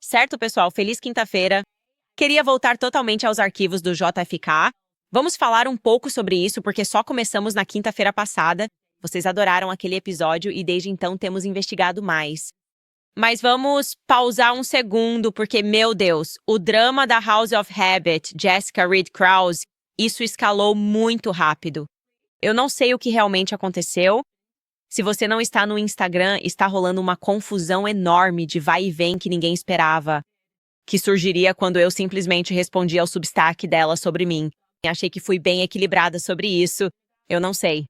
Certo, pessoal? Feliz quinta-feira. Queria voltar totalmente aos arquivos do JFK. Vamos falar um pouco sobre isso porque só começamos na quinta-feira passada. Vocês adoraram aquele episódio e desde então temos investigado mais. Mas vamos pausar um segundo porque, meu Deus, o drama da House of Habit, Jessica Reed Krause, isso escalou muito rápido. Eu não sei o que realmente aconteceu. Se você não está no Instagram, está rolando uma confusão enorme de vai e vem que ninguém esperava, que surgiria quando eu simplesmente respondi ao Substack dela sobre mim. Achei que fui bem equilibrada sobre isso. Eu não sei.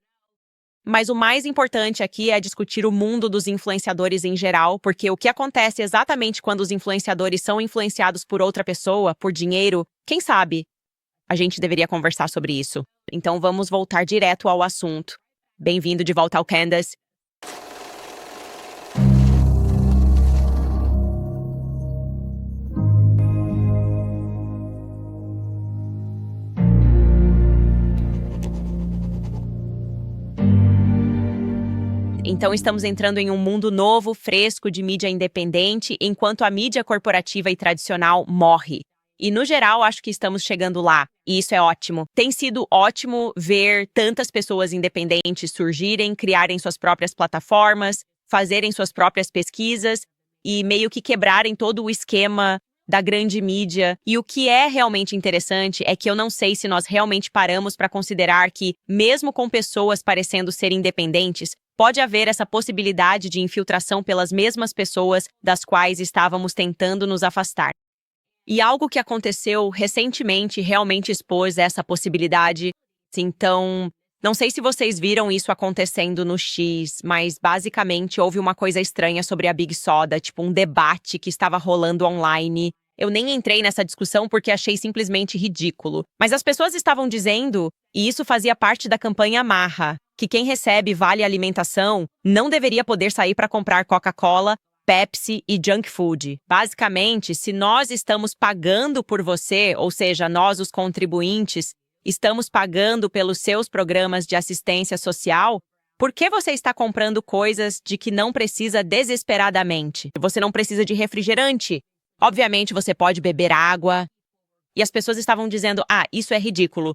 Mas o mais importante aqui é discutir o mundo dos influenciadores em geral, porque o que acontece exatamente quando os influenciadores são influenciados por outra pessoa, por dinheiro, quem sabe? A gente deveria conversar sobre isso. Então vamos voltar direto ao assunto. Bem-vindo de volta ao Candace. Então estamos entrando em um mundo novo, fresco de mídia independente, enquanto a mídia corporativa e tradicional morre. E, no geral, acho que estamos chegando lá, e isso é ótimo. Tem sido ótimo ver tantas pessoas independentes surgirem, criarem suas próprias plataformas, fazerem suas próprias pesquisas e meio que quebrarem todo o esquema da grande mídia. E o que é realmente interessante é que eu não sei se nós realmente paramos para considerar que, mesmo com pessoas parecendo ser independentes, pode haver essa possibilidade de infiltração pelas mesmas pessoas das quais estávamos tentando nos afastar. E algo que aconteceu recentemente realmente expôs essa possibilidade. Então, não sei se vocês viram isso acontecendo no X, mas basicamente houve uma coisa estranha sobre a Big Soda, tipo um debate que estava rolando online. Eu nem entrei nessa discussão porque achei simplesmente ridículo. Mas as pessoas estavam dizendo, e isso fazia parte da campanha Marra, que quem recebe vale alimentação não deveria poder sair para comprar Coca-Cola, Pepsi e junk food. Basicamente, se nós estamos pagando por você, ou seja, nós os contribuintes, estamos pagando pelos seus programas de assistência social, por que você está comprando coisas de que não precisa desesperadamente? Você não precisa de refrigerante. Obviamente, você pode beber água. E as pessoas estavam dizendo, isso é ridículo.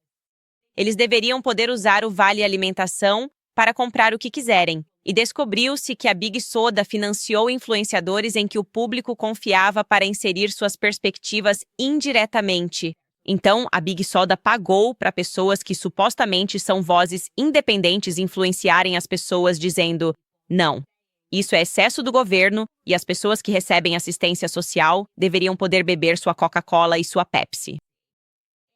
Eles deveriam poder usar o Vale Alimentação para comprar o que quiserem. E descobriu-se que a Big Soda financiou influenciadores em que o público confiava para inserir suas perspectivas indiretamente. Então, a Big Soda pagou para pessoas que supostamente são vozes independentes influenciarem as pessoas dizendo, não, isso é excesso do governo e as pessoas que recebem assistência social deveriam poder beber sua Coca-Cola e sua Pepsi.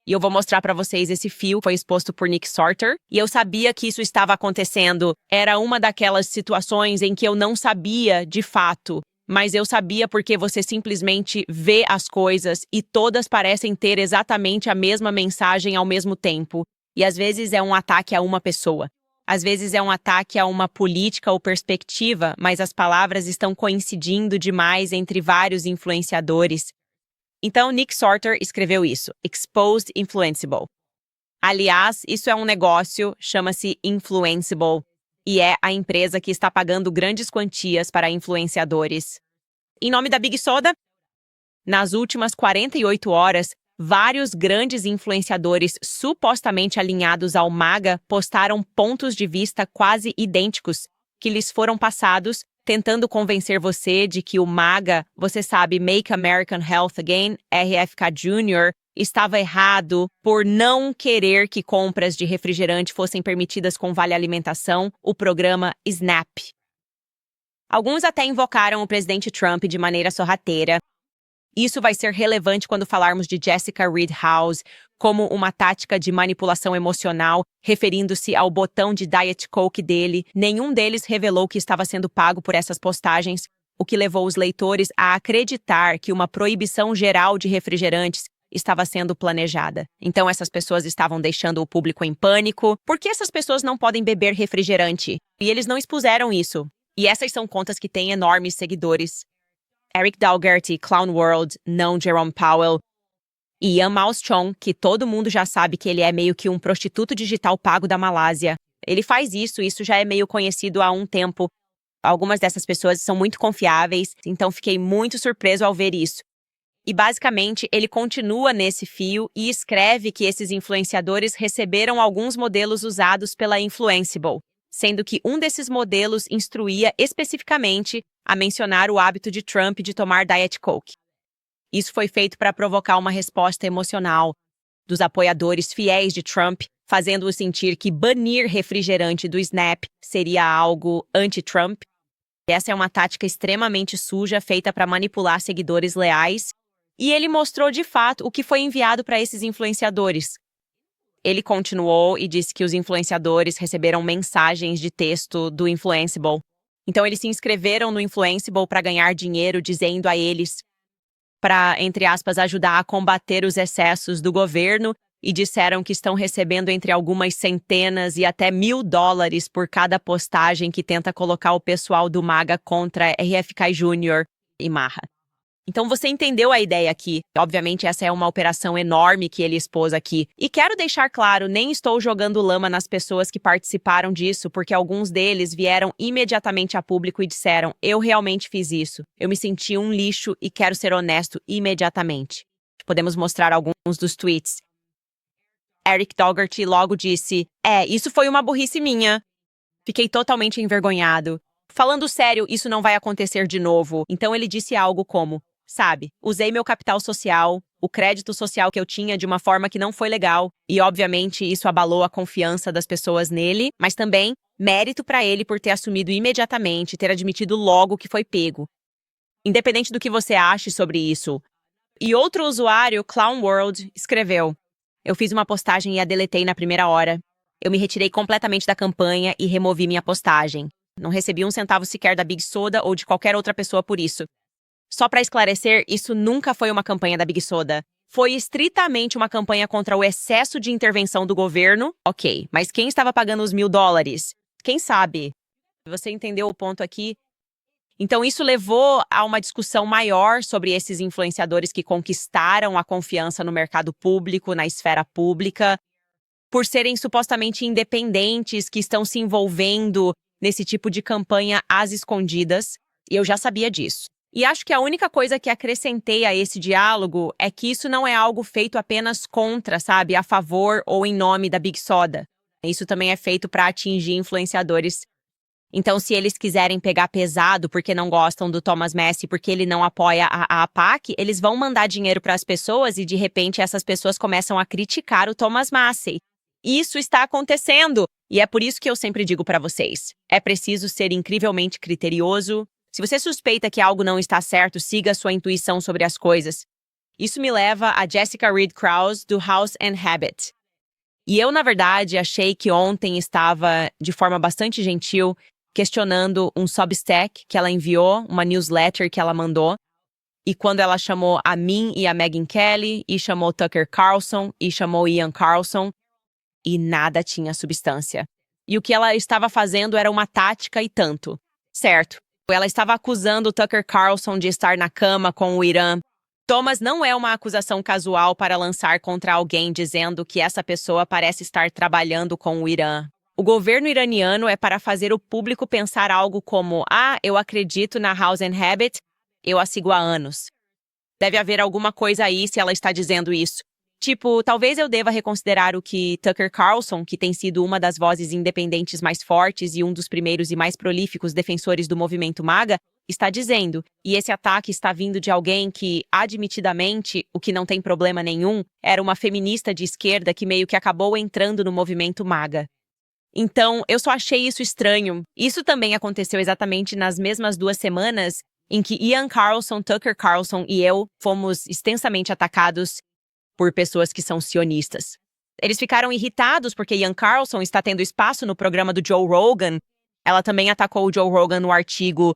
E eu vou mostrar para vocês esse fio que foi exposto por Nick Sorter. E eu sabia que isso estava acontecendo. Era uma daquelas situações em que eu não sabia de fato. Mas eu sabia porque você simplesmente vê as coisas e todas parecem ter exatamente a mesma mensagem ao mesmo tempo. E às vezes é um ataque a uma pessoa. Às vezes é um ataque a uma política ou perspectiva, mas as palavras estão coincidindo demais entre vários influenciadores. Então, Nick Sorter escreveu isso, Exposed Influenceable. Aliás, isso é um negócio, chama-se Influenceable, e é a empresa que está pagando grandes quantias para influenciadores. Em nome da Big Soda, nas últimas 48 horas, vários grandes influenciadores supostamente alinhados ao MAGA postaram pontos de vista quase idênticos que lhes foram passados tentando convencer você de que o MAGA, você sabe, Make American Health Again, RFK Jr., estava errado por não querer que compras de refrigerante fossem permitidas com Vale Alimentação, o programa SNAP. Alguns até invocaram o presidente Trump de maneira sorrateira. Isso vai ser relevante quando falarmos de Jessica Reed House como uma tática de manipulação emocional, referindo-se ao botão de Diet Coke dele. Nenhum deles revelou que estava sendo pago por essas postagens, o que levou os leitores a acreditar que uma proibição geral de refrigerantes estava sendo planejada. Então essas pessoas estavam deixando o público em pânico. Por que essas pessoas não podem beber refrigerante? E eles não expuseram isso. E essas são contas que têm enormes seguidores. Eric Daugherty, Clown World, não Jerome Powell, e Ian Mouse-Chong, que todo mundo já sabe que ele é meio que um prostituto digital pago da Malásia. Ele faz isso já é meio conhecido há um tempo. Algumas dessas pessoas são muito confiáveis, então fiquei muito surpreso ao ver isso. E basicamente ele continua nesse fio e escreve que esses influenciadores receberam alguns modelos usados pela Influenceable, sendo que um desses modelos instruía especificamente a mencionar o hábito de Trump de tomar Diet Coke. Isso foi feito para provocar uma resposta emocional dos apoiadores fiéis de Trump, fazendo-o sentir que banir refrigerante do Snap seria algo anti-Trump. Essa é uma tática extremamente suja feita para manipular seguidores leais. E ele mostrou de fato o que foi enviado para esses influenciadores. Ele continuou e disse que os influenciadores receberam mensagens de texto do Influenceable. Então eles se inscreveram no Influenceable para ganhar dinheiro, dizendo a eles para, entre aspas, ajudar a combater os excessos do governo, e disseram que estão recebendo entre algumas centenas e até $1.000 por cada postagem que tenta colocar o pessoal do MAGA contra RFK Jr. e Marra. Então você entendeu a ideia aqui. Obviamente essa é uma operação enorme que ele expôs aqui. E quero deixar claro, nem estou jogando lama nas pessoas que participaram disso, porque alguns deles vieram imediatamente a público e disseram: eu realmente fiz isso. Eu me senti um lixo e quero ser honesto imediatamente. Podemos mostrar alguns dos tweets. Eric Dougherty logo disse: isso foi uma burrice minha. Fiquei totalmente envergonhado. Falando sério, isso não vai acontecer de novo. Então ele disse algo como: sabe, usei meu capital social, o crédito social que eu tinha de uma forma que não foi legal, e obviamente isso abalou a confiança das pessoas nele, mas também mérito para ele por ter assumido imediatamente, ter admitido logo que foi pego. Independente do que você ache sobre isso. E outro usuário, Clown World, escreveu: eu fiz uma postagem e a deletei na primeira hora. Eu me retirei completamente da campanha e removi minha postagem. Não recebi um centavo sequer da Big Soda ou de qualquer outra pessoa por isso. Só para esclarecer, isso nunca foi uma campanha da Big Soda. Foi estritamente uma campanha contra o excesso de intervenção do governo. Ok, mas quem estava pagando os $1.000? Quem sabe? Você entendeu o ponto aqui? Então isso levou a uma discussão maior sobre esses influenciadores que conquistaram a confiança no mercado público, na esfera pública, por serem supostamente independentes, que estão se envolvendo nesse tipo de campanha às escondidas. E eu já sabia disso. E acho que a única coisa que acrescentei a esse diálogo é que isso não é algo feito apenas contra, sabe, a favor ou em nome da Big Soda. Isso também é feito para atingir influenciadores. Então, se eles quiserem pegar pesado porque não gostam do Thomas Massie, porque ele não apoia a APAC, eles vão mandar dinheiro para as pessoas e, de repente, essas pessoas começam a criticar o Thomas Massie. Isso está acontecendo! E é por isso que eu sempre digo para vocês, é preciso ser incrivelmente criterioso. Se você suspeita que algo não está certo, siga a sua intuição sobre as coisas. Isso me leva a Jessica Reed Krause, do House and Habit. E eu, na verdade, achei que ontem estava, de forma bastante gentil, questionando um Substack que ela enviou, uma newsletter que ela mandou. E quando ela chamou a mim e a Megyn Kelly, e chamou Tucker Carlson, e chamou Ian Carlson, e nada tinha substância. E o que ela estava fazendo era uma tática e tanto. Certo. Ela estava acusando o Tucker Carlson de estar na cama com o Irã. Thomas, não é uma acusação casual para lançar contra alguém dizendo que essa pessoa parece estar trabalhando com o Irã. O governo iraniano é para fazer o público pensar algo como: eu acredito na House and Habit, eu a sigo há anos. Deve haver alguma coisa aí se ela está dizendo isso. Tipo, talvez eu deva reconsiderar o que Tucker Carlson, que tem sido uma das vozes independentes mais fortes e um dos primeiros e mais prolíficos defensores do movimento MAGA, está dizendo. E esse ataque está vindo de alguém que, admitidamente, o que não tem problema nenhum, era uma feminista de esquerda que meio que acabou entrando no movimento MAGA. Então, eu só achei isso estranho. Isso também aconteceu exatamente nas mesmas 2 semanas em que Ian Carlson, Tucker Carlson e eu fomos extensamente atacados por pessoas que são sionistas. Eles ficaram irritados porque Ian Carlson está tendo espaço no programa do Joe Rogan. Ela também atacou o Joe Rogan no artigo.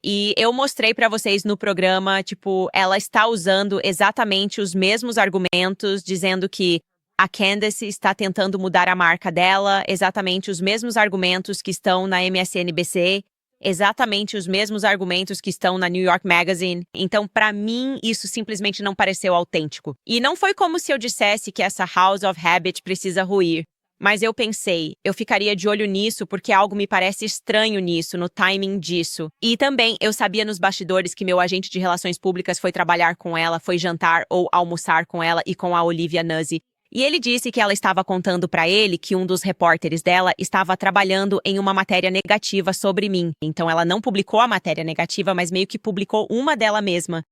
E eu mostrei para vocês no programa, ela está usando exatamente os mesmos argumentos, dizendo que a Candace está tentando mudar a marca dela, exatamente os mesmos argumentos que estão na MSNBC, exatamente os mesmos argumentos que estão na New York Magazine. Então, para mim, isso simplesmente não pareceu autêntico. E não foi como se eu dissesse que essa House of Habit precisa ruir. Mas eu pensei, eu ficaria de olho nisso porque algo me parece estranho nisso, no timing disso. E também eu sabia nos bastidores que meu agente de relações públicas foi trabalhar com ela, foi jantar ou almoçar com ela e com a Olivia Nuzzi. E ele disse que ela estava contando para ele que um dos repórteres dela estava trabalhando em uma matéria negativa sobre mim. Então ela não publicou a matéria negativa, mas meio que publicou uma dela mesma.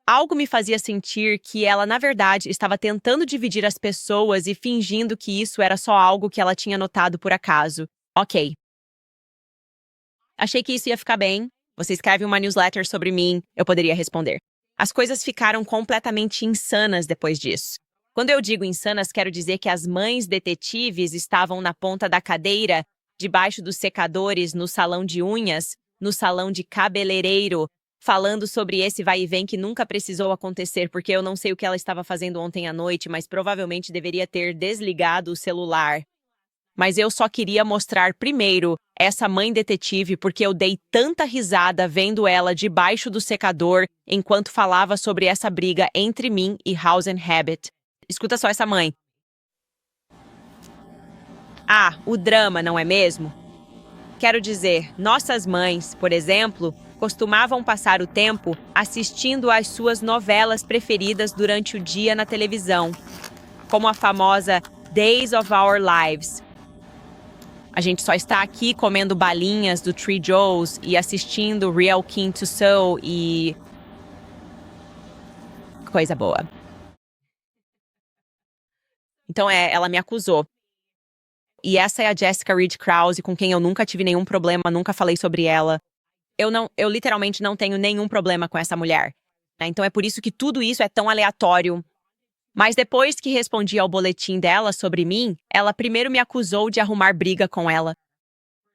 Algo me fazia sentir que ela, na verdade, estava tentando dividir as pessoas e fingindo que isso era só algo que ela tinha notado por acaso. Ok. Achei que isso ia ficar bem. Você escreve uma newsletter sobre mim, eu poderia responder. As coisas ficaram completamente insanas depois disso. Quando eu digo insanas, quero dizer que as mães detetives estavam na ponta da cadeira, debaixo dos secadores, no salão de unhas, no salão de cabeleireiro, falando sobre esse vai e vem que nunca precisou acontecer, porque eu não sei o que ela estava fazendo ontem à noite, mas provavelmente deveria ter desligado o celular. Mas eu só queria mostrar primeiro essa mãe detetive porque eu dei tanta risada vendo ela debaixo do secador enquanto falava sobre essa briga entre mim e House and Habit. Escuta só essa mãe. Ah, o drama, não é mesmo? Quero dizer, nossas mães, por exemplo, costumavam passar o tempo assistindo às suas novelas preferidas durante o dia na televisão, como a famosa Days of Our Lives. A gente só está aqui comendo balinhas do Three Joes e assistindo Real King to Soul e... coisa boa. Então ela me acusou. E essa é a Jessica Reed Krause, com quem eu nunca tive nenhum problema, nunca falei sobre ela. Eu literalmente não tenho nenhum problema com essa mulher. Então é por isso que tudo isso é tão aleatório. Mas depois que respondi ao boletim dela sobre mim, ela primeiro me acusou de arrumar briga com ela.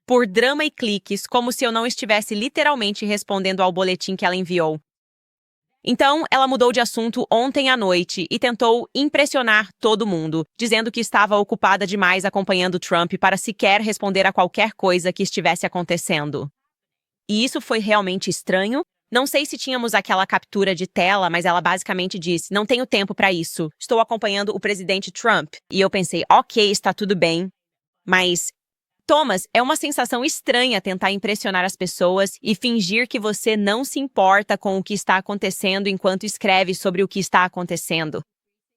Por drama e cliques, como se eu não estivesse literalmente respondendo ao boletim que ela enviou. Então, ela mudou de assunto ontem à noite e tentou impressionar todo mundo, dizendo que estava ocupada demais acompanhando Trump para sequer responder a qualquer coisa que estivesse acontecendo. E isso foi realmente estranho. Não sei se tínhamos aquela captura de tela, mas ela basicamente disse: não tenho tempo para isso, estou acompanhando o presidente Trump. E eu pensei, ok, está tudo bem. Mas, Thomas, é uma sensação estranha tentar impressionar as pessoas e fingir que você não se importa com o que está acontecendo enquanto escreve sobre o que está acontecendo.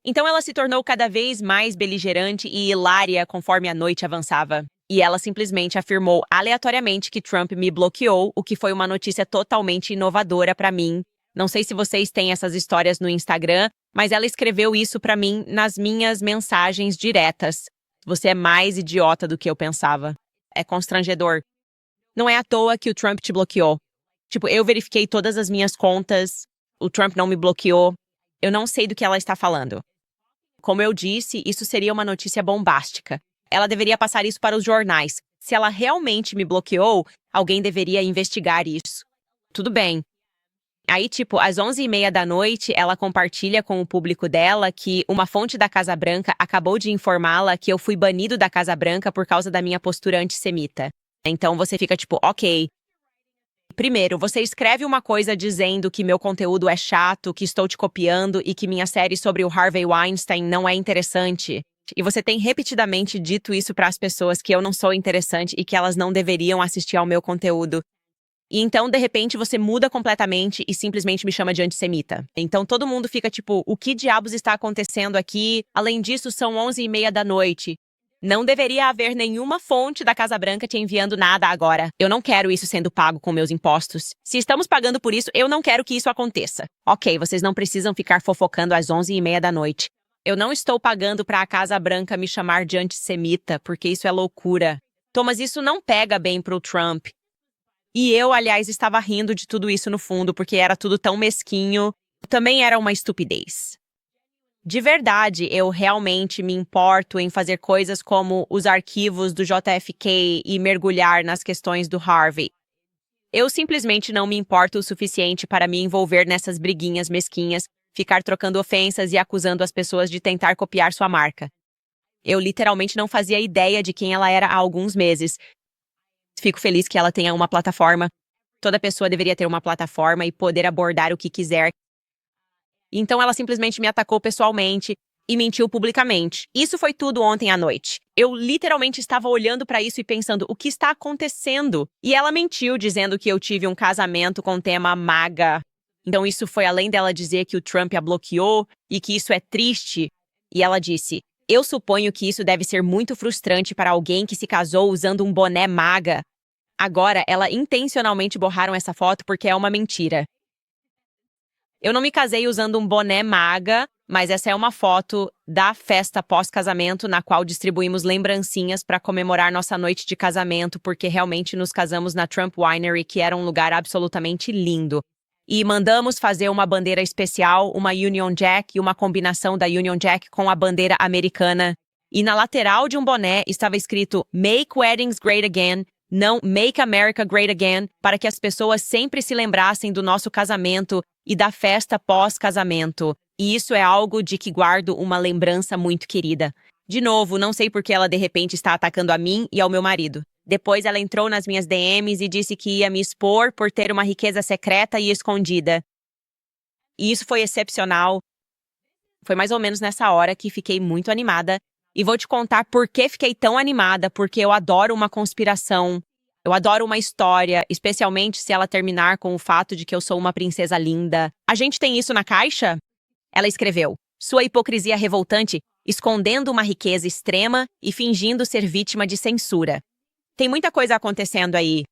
Então ela se tornou cada vez mais beligerante e hilária conforme a noite avançava. E ela simplesmente afirmou aleatoriamente que Trump me bloqueou, o que foi uma notícia totalmente inovadora para mim. Não sei se vocês têm essas histórias no Instagram, mas ela escreveu isso para mim nas minhas mensagens diretas. Você é mais idiota do que eu pensava. É constrangedor. Não é à toa que o Trump te bloqueou. Tipo, eu verifiquei todas as minhas contas, o Trump não me bloqueou. Eu não sei do que ela está falando. Como eu disse, isso seria uma notícia bombástica. Ela deveria passar isso para os jornais. Se ela realmente me bloqueou, alguém deveria investigar isso. Tudo bem. Aí, tipo, às 11h30 da noite, ela compartilha com o público dela que uma fonte da Casa Branca acabou de informá-la que eu fui banido da Casa Branca por causa da minha postura antissemita. Então você fica tipo, ok. Primeiro, você escreve uma coisa dizendo que meu conteúdo é chato, que estou te copiando e que minha série sobre o Harvey Weinstein não é interessante. E você tem repetidamente dito isso para as pessoas que eu não sou interessante e que elas não deveriam assistir ao meu conteúdo. E então, de repente, você muda completamente e simplesmente me chama de antissemita. Então todo mundo fica tipo, o que diabos está acontecendo aqui? Além disso, são 11h30 da noite. Não deveria haver nenhuma fonte da Casa Branca te enviando nada agora. Eu não quero isso sendo pago com meus impostos. Se estamos pagando por isso, eu não quero que isso aconteça. Ok, vocês não precisam ficar fofocando às 11h30 da noite. Eu não estou pagando para a Casa Branca me chamar de antissemita, porque isso é loucura. Thomas, isso não pega bem pro Trump. E eu, aliás, estava rindo de tudo isso no fundo, porque era tudo tão mesquinho. Também era uma estupidez. De verdade, eu realmente me importo em fazer coisas como os arquivos do JFK e mergulhar nas questões do Harvey. Eu simplesmente não me importo o suficiente para me envolver nessas briguinhas mesquinhas, ficar trocando ofensas e acusando as pessoas de tentar copiar sua marca. Eu literalmente não fazia ideia de quem ela era há alguns meses. Fico feliz que ela tenha uma plataforma. Toda pessoa deveria ter uma plataforma e poder abordar o que quiser. Então ela simplesmente me atacou pessoalmente. e mentiu publicamente. Isso foi tudo ontem à noite. Eu literalmente estava olhando para isso e pensando, o que está acontecendo? E ela mentiu dizendo que eu tive um casamento com tema MAGA. Então isso foi além dela dizer que o Trump a bloqueou e que isso é triste. E ela disse, eu suponho que isso deve ser muito frustrante para alguém que se casou usando um boné MAGA. Agora, ela intencionalmente borraram essa foto porque é uma mentira. Eu não me casei usando um boné MAGA, mas essa é uma foto da festa pós-casamento na qual distribuímos lembrancinhas para comemorar nossa noite de casamento, porque realmente nos casamos na Trump Winery, que era um lugar absolutamente lindo. E mandamos fazer uma bandeira especial, uma Union Jack e uma combinação da Union Jack com a bandeira americana. E na lateral de um boné estava escrito Make Weddings Great Again, não Make America Great Again, para que as pessoas sempre se lembrassem do nosso casamento e da festa pós-casamento. E isso é algo de que guardo uma lembrança muito querida. De novo, não sei por que ela de repente está atacando a mim e ao meu marido. Depois ela entrou nas minhas DMs e disse que ia me expor por ter uma riqueza secreta e escondida. E isso foi excepcional. Foi mais ou menos nessa hora que fiquei muito animada. E vou te contar por que fiquei tão animada, porque eu adoro uma conspiração. Eu adoro uma história, especialmente se ela terminar com o fato de que eu sou uma princesa linda. A gente tem isso na caixa? Ela escreveu, sua hipocrisia revoltante, escondendo uma riqueza extrema e fingindo ser vítima de censura. Tem muita coisa acontecendo aí.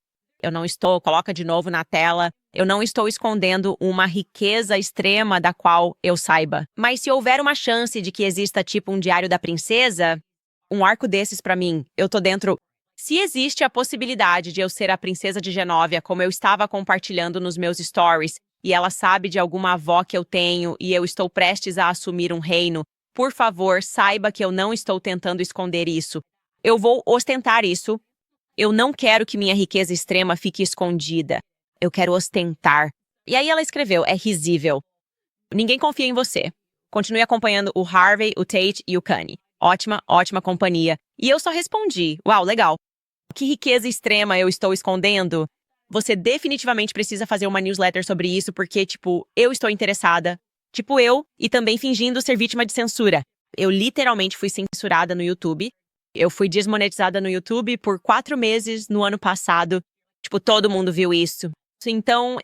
Coloca de novo na tela. Eu não estou escondendo uma riqueza extrema da qual eu saiba. Mas se houver uma chance de que exista tipo um diário da princesa, um arco desses pra mim, eu tô dentro. Se existe a possibilidade de eu ser a princesa de Genóvia, como eu estava compartilhando nos meus stories, e ela sabe de alguma avó que eu tenho e eu estou prestes a assumir um reino, por favor, saiba que eu não estou tentando esconder isso. Eu vou ostentar isso. Eu não quero que minha riqueza extrema fique escondida. Eu quero ostentar. E aí ela escreveu, é risível. Ninguém confia em você. Continue acompanhando o Harvey, o Tate e o Kanye. Ótima, ótima companhia. E eu só respondi, uau, legal. Que riqueza extrema eu estou escondendo? Você definitivamente precisa fazer uma newsletter sobre isso porque, eu estou interessada. E também fingindo ser vítima de censura. Eu literalmente fui censurada no YouTube. Eu fui desmonetizada no YouTube por 4 meses no ano passado. Todo mundo viu isso. Então,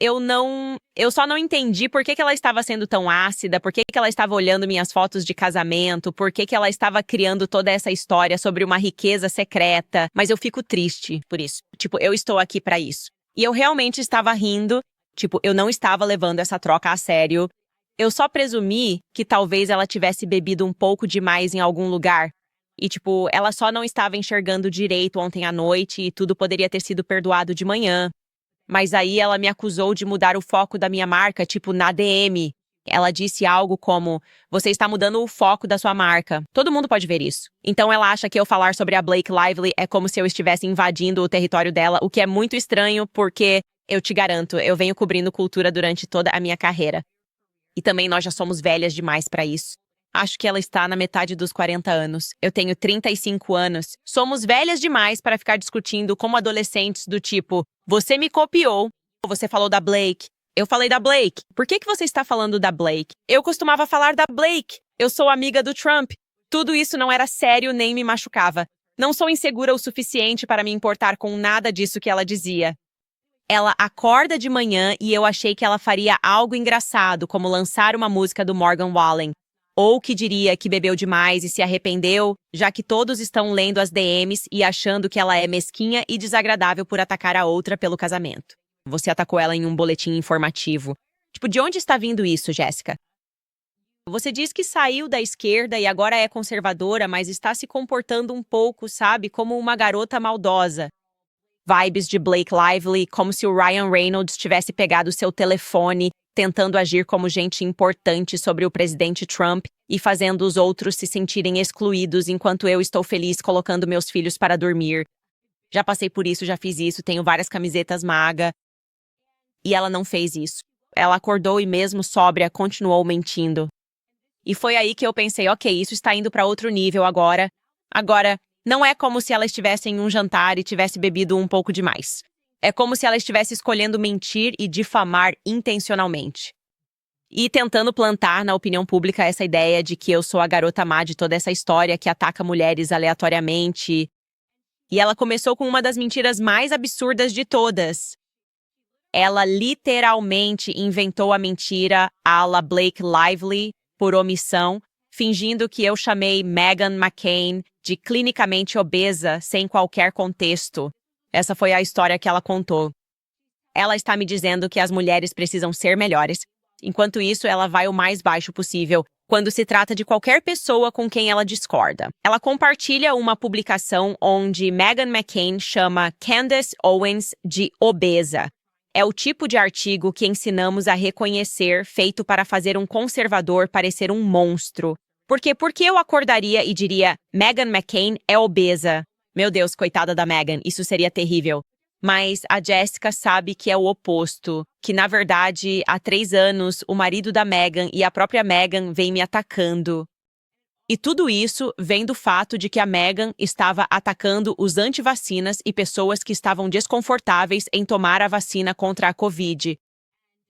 eu só não entendi por que ela estava sendo tão ácida, por que ela estava olhando minhas fotos de casamento, por que ela estava criando toda essa história sobre uma riqueza secreta. Mas eu fico triste por isso. Eu estou aqui pra isso. E eu realmente estava rindo. Eu não estava levando essa troca a sério. Eu só presumi que talvez ela tivesse bebido um pouco demais em algum lugar. E, ela só não estava enxergando direito ontem à noite e tudo poderia ter sido perdoado de manhã. Mas aí ela me acusou de mudar o foco da minha marca, na DM. Ela disse algo como, você está mudando o foco da sua marca. Todo mundo pode ver isso. Então ela acha que eu falar sobre a Blake Lively é como se eu estivesse invadindo o território dela, o que é muito estranho porque, eu te garanto, eu venho cobrindo cultura durante toda a minha carreira. E também nós já somos velhas demais para isso. Acho que ela está na metade dos 40 anos. Eu tenho 35 anos. Somos velhas demais para ficar discutindo como adolescentes do tipo, você me copiou, você falou da Blake. Eu falei da Blake. Por que você está falando da Blake? Eu costumava falar da Blake. Eu sou amiga do Trump. Tudo isso não era sério nem me machucava. Não sou insegura o suficiente para me importar com nada disso que ela dizia. Ela acorda de manhã e eu achei que ela faria algo engraçado, como lançar uma música do Morgan Wallen. Ou que diria que bebeu demais e se arrependeu, já que todos estão lendo as DMs e achando que ela é mesquinha e desagradável por atacar a outra pelo casamento. Você atacou ela em um boletim informativo. De onde está vindo isso, Jéssica? Você diz que saiu da esquerda e agora é conservadora, mas está se comportando um pouco, sabe, como uma garota maldosa. Vibes de Blake Lively, como se o Ryan Reynolds tivesse pegado seu telefone, tentando agir como gente importante sobre o presidente Trump e fazendo os outros se sentirem excluídos enquanto eu estou feliz colocando meus filhos para dormir. Já passei por isso, já fiz isso, tenho várias camisetas MAGA. E ela não fez isso. Ela acordou e mesmo sóbria continuou mentindo. E foi aí que eu pensei, ok, isso está indo para outro nível agora. Agora, não é como se ela estivesse em um jantar e tivesse bebido um pouco demais. É como se ela estivesse escolhendo mentir e difamar intencionalmente. e tentando plantar na opinião pública essa ideia de que eu sou a garota má de toda essa história que ataca mulheres aleatoriamente. E ela começou com uma das mentiras mais absurdas de todas. Ela literalmente inventou a mentira à la Blake Lively por omissão, fingindo que eu chamei Meghan McCain de clinicamente obesa sem qualquer contexto. Essa foi a história que ela contou. Ela está me dizendo que as mulheres precisam ser melhores. Enquanto isso, ela vai o mais baixo possível quando se trata de qualquer pessoa com quem ela discorda. Ela compartilha uma publicação onde Meghan McCain chama Candace Owens de obesa. É o tipo de artigo que ensinamos a reconhecer, feito para fazer um conservador parecer um monstro. Porque por que eu acordaria e diria Meghan McCain é obesa? Meu Deus, coitada da Meghan, isso seria terrível. Mas a Jessica sabe que é o oposto, que na verdade, há 3 anos, o marido da Meghan e a própria Meghan vêm me atacando. E tudo isso vem do fato de que a Meghan estava atacando os antivacinas e pessoas que estavam desconfortáveis em tomar a vacina contra a Covid.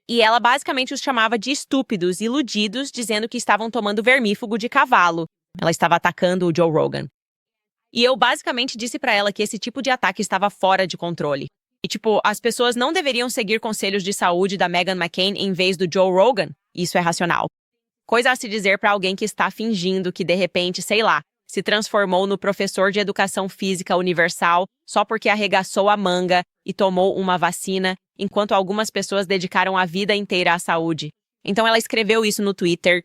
E ela basicamente os chamava de estúpidos, iludidos, dizendo que estavam tomando vermífugo de cavalo. Ela estava atacando o Joe Rogan. E eu basicamente disse pra ela que esse tipo de ataque estava fora de controle. E as pessoas não deveriam seguir conselhos de saúde da Meghan McCain em vez do Joe Rogan. Isso é racional. Coisa a se dizer pra alguém que está fingindo que, de repente, sei lá, se transformou no professor de educação física universal só porque arregaçou a manga e tomou uma vacina, enquanto algumas pessoas dedicaram a vida inteira à saúde. Então ela escreveu isso no Twitter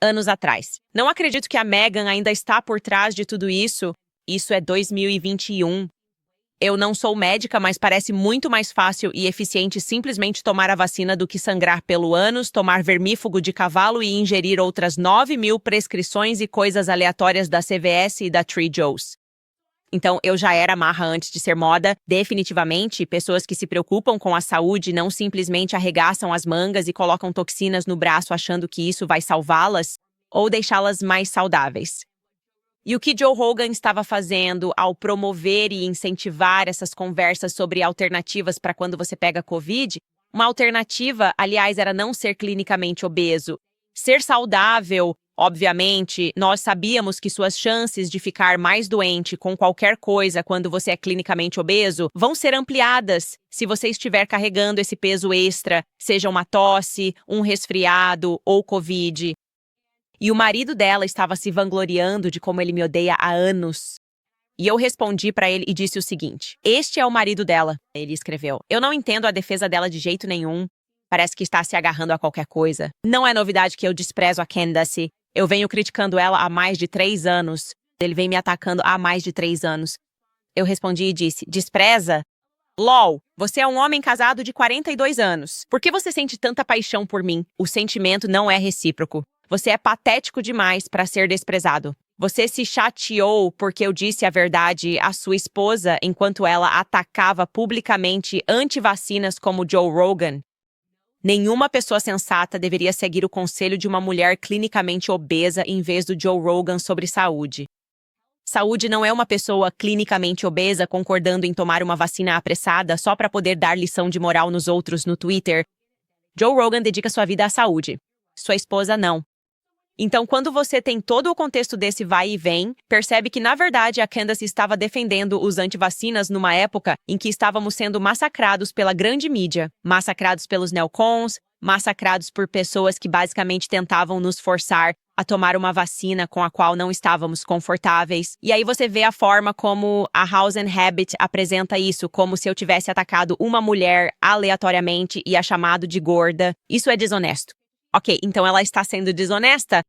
anos atrás. Não acredito que a Meghan ainda está por trás de tudo isso. Isso é 2021. Eu não sou médica, mas parece muito mais fácil e eficiente simplesmente tomar a vacina do que sangrar pelo ânus, tomar vermífugo de cavalo e ingerir outras 9.000 prescrições e coisas aleatórias da CVS e da Tree Joe's. Então, eu já era marra antes de ser moda. Definitivamente, pessoas que se preocupam com a saúde não simplesmente arregaçam as mangas e colocam toxinas no braço achando que isso vai salvá-las ou deixá-las mais saudáveis. E o que Joe Rogan estava fazendo ao promover e incentivar essas conversas sobre alternativas para quando você pega Covid? Uma alternativa, aliás, era não ser clinicamente obeso. Ser saudável, obviamente, nós sabíamos que suas chances de ficar mais doente com qualquer coisa quando você é clinicamente obeso vão ser ampliadas se você estiver carregando esse peso extra, seja uma tosse, um resfriado ou Covid. E o marido dela estava se vangloriando de como ele me odeia há anos. E eu respondi pra ele e disse o seguinte: este é o marido dela, ele escreveu. Eu não entendo a defesa dela de jeito nenhum. Parece que está se agarrando a qualquer coisa. Não é novidade que eu desprezo a Candace. Eu venho criticando ela há mais de 3 anos. Ele vem me atacando há mais de 3 anos. Eu respondi e disse: despreza? LOL, você é um homem casado de 42 anos. Por que você sente tanta paixão por mim? O sentimento não é recíproco. Você é patético demais para ser desprezado. Você se chateou porque eu disse a verdade à sua esposa enquanto ela atacava publicamente antivacinas como Joe Rogan. Nenhuma pessoa sensata deveria seguir o conselho de uma mulher clinicamente obesa em vez do Joe Rogan sobre saúde. Saúde não é uma pessoa clinicamente obesa concordando em tomar uma vacina apressada só para poder dar lição de moral nos outros no Twitter. Joe Rogan dedica sua vida à saúde. Sua esposa não. Então, quando você tem todo o contexto desse vai e vem, percebe que, na verdade, a Candace estava defendendo os antivacinas numa época em que estávamos sendo massacrados pela grande mídia, massacrados pelos neocons, massacrados por pessoas que basicamente tentavam nos forçar a tomar uma vacina com a qual não estávamos confortáveis. E aí você vê a forma como a House and Habit apresenta isso, como se eu tivesse atacado uma mulher aleatoriamente e a chamado de gorda. Isso é desonesto. Ok, então ela está sendo desonesta?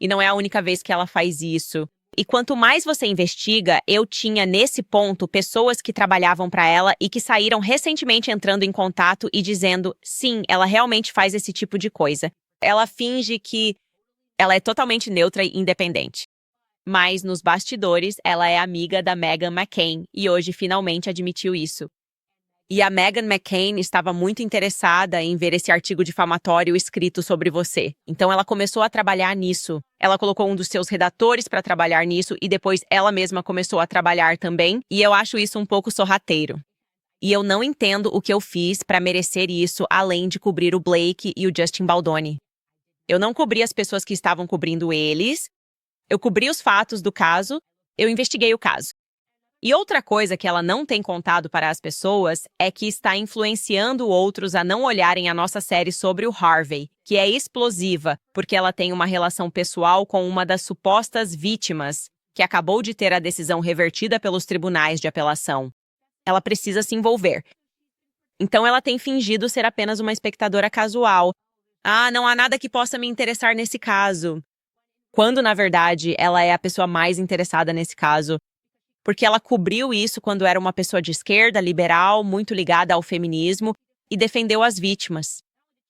E não é a única vez que ela faz isso. E quanto mais você investiga, eu tinha nesse ponto pessoas que trabalhavam para ela e que saíram recentemente entrando em contato e dizendo, sim, ela realmente faz esse tipo de coisa. Ela finge que ela é totalmente neutra e independente. Mas nos bastidores, ela é amiga da Meghan McCain e hoje finalmente admitiu isso. E a Meghan McCain estava muito interessada em ver esse artigo difamatório escrito sobre você. Então ela começou a trabalhar nisso. Ela colocou um dos seus redatores para trabalhar nisso e depois ela mesma começou a trabalhar também. E eu acho isso um pouco sorrateiro. E eu não entendo o que eu fiz para merecer isso além de cobrir o Blake e o Justin Baldoni. Eu não cobri as pessoas que estavam cobrindo eles, eu cobri os fatos do caso, eu investiguei o caso. E outra coisa que ela não tem contado para as pessoas é que está influenciando outros a não olharem a nossa série sobre o Harvey, que é explosiva, porque ela tem uma relação pessoal com uma das supostas vítimas, que acabou de ter a decisão revertida pelos tribunais de apelação. Ela precisa se envolver. Então ela tem fingido ser apenas uma espectadora casual. Ah, não há nada que possa me interessar nesse caso. Quando, na verdade, ela é a pessoa mais interessada nesse caso. Porque ela cobriu isso quando era uma pessoa de esquerda, liberal, muito ligada ao feminismo, e defendeu as vítimas.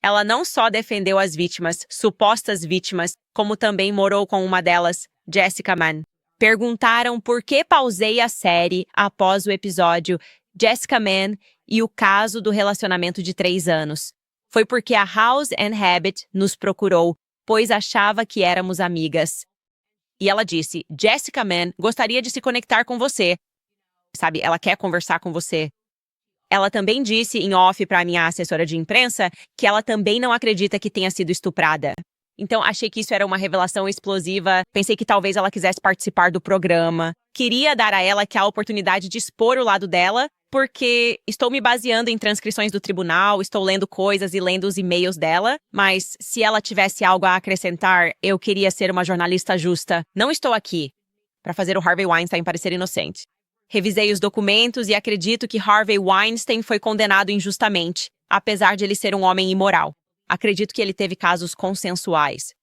Ela não só defendeu as vítimas, supostas vítimas, como também morou com uma delas, Jessica Mann. Perguntaram por que pausei a série após o episódio Jessica Mann e o caso do relacionamento de 3 anos. Foi porque a House and Habit nos procurou, pois achava que éramos amigas. E ela disse, Jessica Mann gostaria de se conectar com você. Sabe, ela quer conversar com você. Ela também disse em off para a minha assessora de imprensa que ela também não acredita que tenha sido estuprada. Então, achei que isso era uma revelação explosiva. Pensei que talvez ela quisesse participar do programa. Queria dar a ela a oportunidade de expor o lado dela, porque estou me baseando em transcrições do tribunal, estou lendo coisas e lendo os e-mails dela, mas se ela tivesse algo a acrescentar, eu queria ser uma jornalista justa. Não estou aqui para fazer o Harvey Weinstein parecer inocente. Revisei os documentos e acredito que Harvey Weinstein foi condenado injustamente, apesar de ele ser um homem imoral. Acredito que ele teve casos consensuais.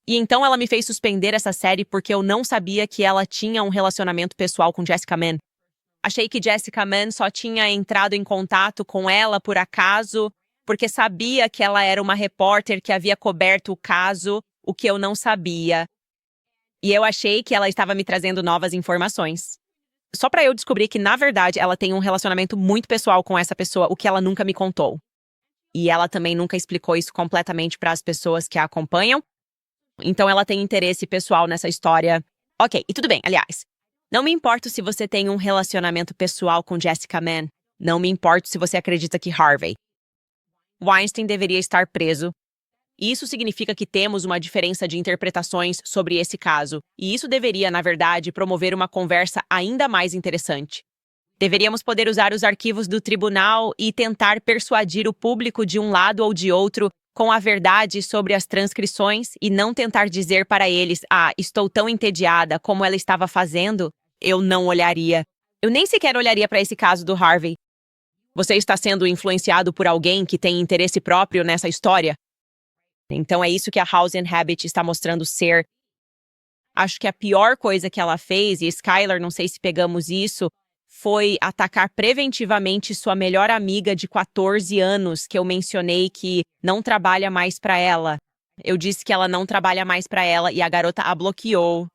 E então ela me fez suspender essa série porque eu não sabia que ela tinha um relacionamento pessoal com Jessica Mann. Achei que Jessica Mann só tinha entrado em contato com ela por acaso, porque sabia que ela era uma repórter que havia coberto o caso, o que eu não sabia. E eu achei que ela estava me trazendo novas informações. Só para eu descobrir que, na verdade, ela tem um relacionamento muito pessoal com essa pessoa, o que ela nunca me contou. E ela também nunca explicou isso completamente para as pessoas que a acompanham. Então ela tem interesse pessoal nessa história. Ok, e tudo bem, aliás. Não me importo se você tem um relacionamento pessoal com Jessica Mann. Não me importo se você acredita que Harvey Weinstein deveria estar preso. E isso significa que temos uma diferença de interpretações sobre esse caso. E isso deveria, na verdade, promover uma conversa ainda mais interessante. Deveríamos poder usar os arquivos do tribunal e tentar persuadir o público de um lado ou de outro com a verdade sobre as transcrições e não tentar dizer para eles, estou tão entediada como ela estava fazendo, eu não olharia. Eu nem sequer olharia para esse caso do Harvey. Você está sendo influenciado por alguém que tem interesse próprio nessa história? Então é isso que a House and Habit está mostrando ser. Acho que a pior coisa que ela fez, e Skylar, não sei se pegamos isso, foi atacar preventivamente sua melhor amiga de 14 anos, que eu mencionei que não trabalha mais para ela. Eu disse que ela não trabalha mais para ela e a garota a bloqueou.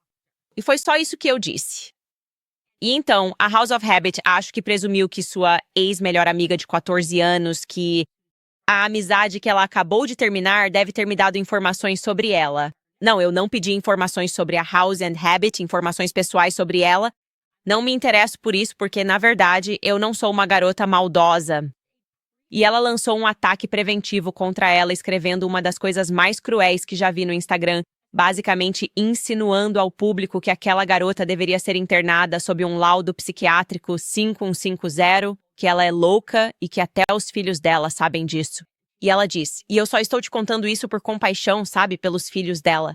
E foi só isso que eu disse. E então, a House of Habit acho que presumiu que sua ex-melhor amiga de 14 anos, que a amizade que ela acabou de terminar deve ter me dado informações sobre ela. Não, eu não pedi informações sobre a House and Habit, informações pessoais sobre ela. Não me interesso por isso porque, na verdade, eu não sou uma garota maldosa. E ela lançou um ataque preventivo contra ela, escrevendo uma das coisas mais cruéis que já vi no Instagram, basicamente insinuando ao público que aquela garota deveria ser internada sob um laudo psiquiátrico 5150, que ela é louca e que até os filhos dela sabem disso. E ela diz, e eu só estou te contando isso por compaixão, sabe, pelos filhos dela.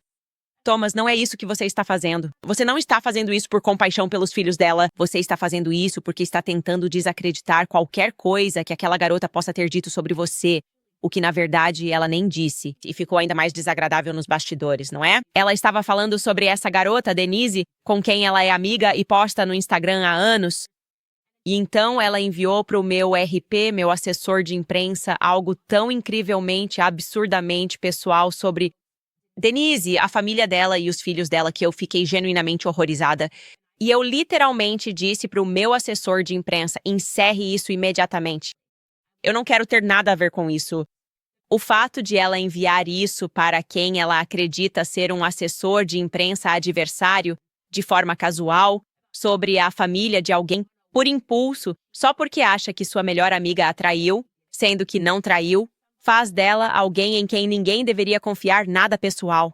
Thomas, não é isso que você está fazendo. Você não está fazendo isso por compaixão pelos filhos dela. Você está fazendo isso porque está tentando desacreditar qualquer coisa que aquela garota possa ter dito sobre você. O que, na verdade, ela nem disse. E ficou ainda mais desagradável nos bastidores, não é? Ela estava falando sobre essa garota, Denise, com quem ela é amiga e posta no Instagram há anos. E então ela enviou para o meu RP, meu assessor de imprensa, algo tão incrivelmente, absurdamente pessoal sobre Denise, a família dela e os filhos dela, que eu fiquei genuinamente horrorizada. E eu literalmente disse para o meu assessor de imprensa, encerre isso imediatamente. Eu não quero ter nada a ver com isso. O fato de ela enviar isso para quem ela acredita ser um assessor de imprensa adversário, de forma casual, sobre a família de alguém, por impulso, só porque acha que sua melhor amiga a traiu, sendo que não traiu, faz dela alguém em quem ninguém deveria confiar nada pessoal.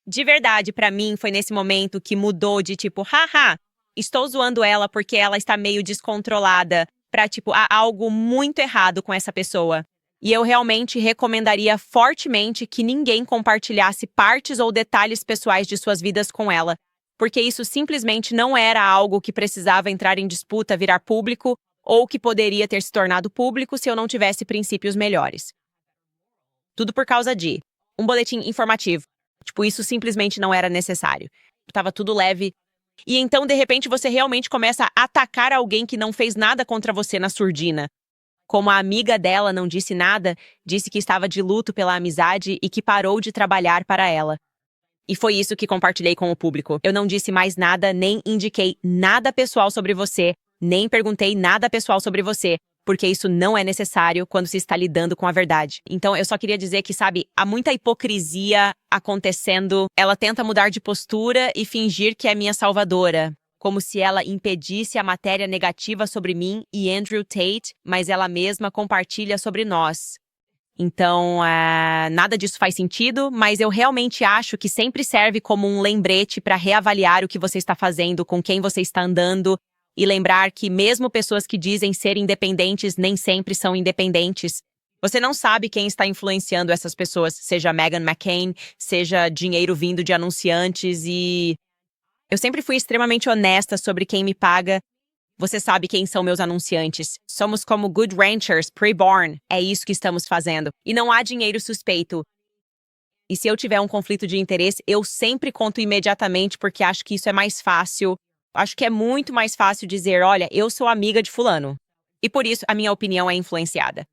De verdade, pra mim, foi nesse momento que mudou de tipo, haha, estou zoando ela porque ela está meio descontrolada, pra tipo, há algo muito errado com essa pessoa. E eu realmente recomendaria fortemente que ninguém compartilhasse partes ou detalhes pessoais de suas vidas com ela, porque isso simplesmente não era algo que precisava entrar em disputa, virar público, ou que poderia ter se tornado público se eu não tivesse princípios melhores. Tudo por causa de um boletim informativo. Tipo, isso simplesmente não era necessário. Tava tudo leve. E então, de repente, você realmente começa a atacar alguém que não fez nada contra você na surdina. Como a amiga dela não disse nada, disse que estava de luto pela amizade e que parou de trabalhar para ela. E foi isso que compartilhei com o público. Eu não disse mais nada, nem indiquei nada pessoal sobre você, nem perguntei nada pessoal sobre você, porque isso não é necessário quando se está lidando com a verdade. Então, eu só queria dizer que, sabe, há muita hipocrisia acontecendo. Ela tenta mudar de postura e fingir que é minha salvadora, como se ela impedisse a matéria negativa sobre mim e Andrew Tate, mas ela mesma compartilha sobre nós. Então, nada disso faz sentido, mas eu realmente acho que sempre serve como um lembrete para reavaliar o que você está fazendo, com quem você está andando, e lembrar que mesmo pessoas que dizem ser independentes nem sempre são independentes. Você não sabe quem está influenciando essas pessoas, seja Meghan McCain, seja dinheiro vindo de anunciantes e... Eu sempre fui extremamente honesta sobre quem me paga. Você sabe quem são meus anunciantes. Somos como Good Ranchers, Preborn. É isso que estamos fazendo. E não há dinheiro suspeito. E se eu tiver um conflito de interesse, eu sempre conto imediatamente porque acho que isso é mais fácil. Acho que é muito mais fácil dizer, olha, eu sou amiga de fulano. E por isso a minha opinião é influenciada.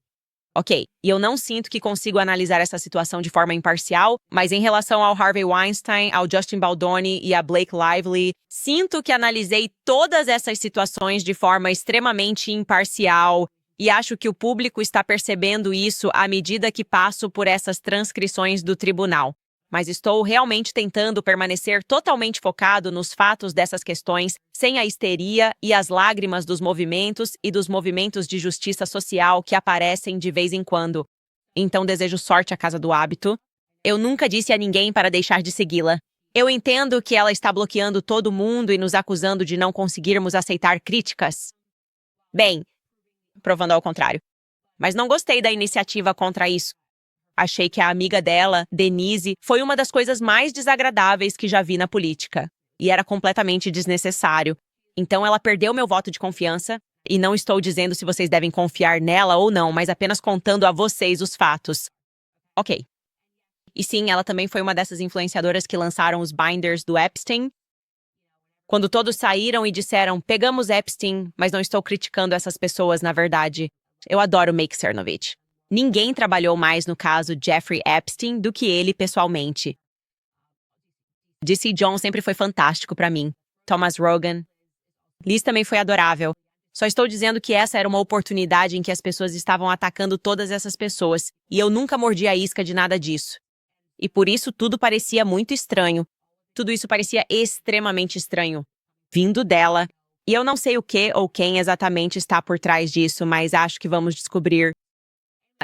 Ok, e eu não sinto que consigo analisar essa situação de forma imparcial, mas em relação ao Harvey Weinstein, ao Justin Baldoni e a Blake Lively, sinto que analisei todas essas situações de forma extremamente imparcial e acho que o público está percebendo isso à medida que passo por essas transcrições do tribunal. Mas estou realmente tentando permanecer totalmente focado nos fatos dessas questões, sem a histeria e as lágrimas dos movimentos e dos movimentos de justiça social que aparecem de vez em quando. Então desejo sorte à Casa do Hábito. Eu nunca disse a ninguém para deixar de segui-la. Eu entendo que ela está bloqueando todo mundo e nos acusando de não conseguirmos aceitar críticas. Bem, provando ao contrário. Mas não gostei da iniciativa contra isso. Achei que a amiga dela, Denise, foi uma das coisas mais desagradáveis que já vi na política. E era completamente desnecessário. Então ela perdeu meu voto de confiança. E não estou dizendo se vocês devem confiar nela ou não, mas apenas contando a vocês os fatos. Ok. E sim, ela também foi uma dessas influenciadoras que lançaram os binders do Epstein. Quando todos saíram e disseram, pegamos Epstein, mas não estou criticando essas pessoas, na verdade. Eu adoro Mike Cernovich. Ninguém trabalhou mais no caso Jeffrey Epstein do que ele pessoalmente. DC John sempre foi fantástico pra mim. Thomas Rogan. Liz também foi adorável. Só estou dizendo que essa era uma oportunidade em que as pessoas estavam atacando todas essas pessoas, e eu nunca mordi a isca de nada disso. E por isso tudo parecia muito estranho. Tudo isso parecia extremamente estranho. Vindo dela. E eu não sei o que ou quem exatamente está por trás disso, mas acho que vamos descobrir.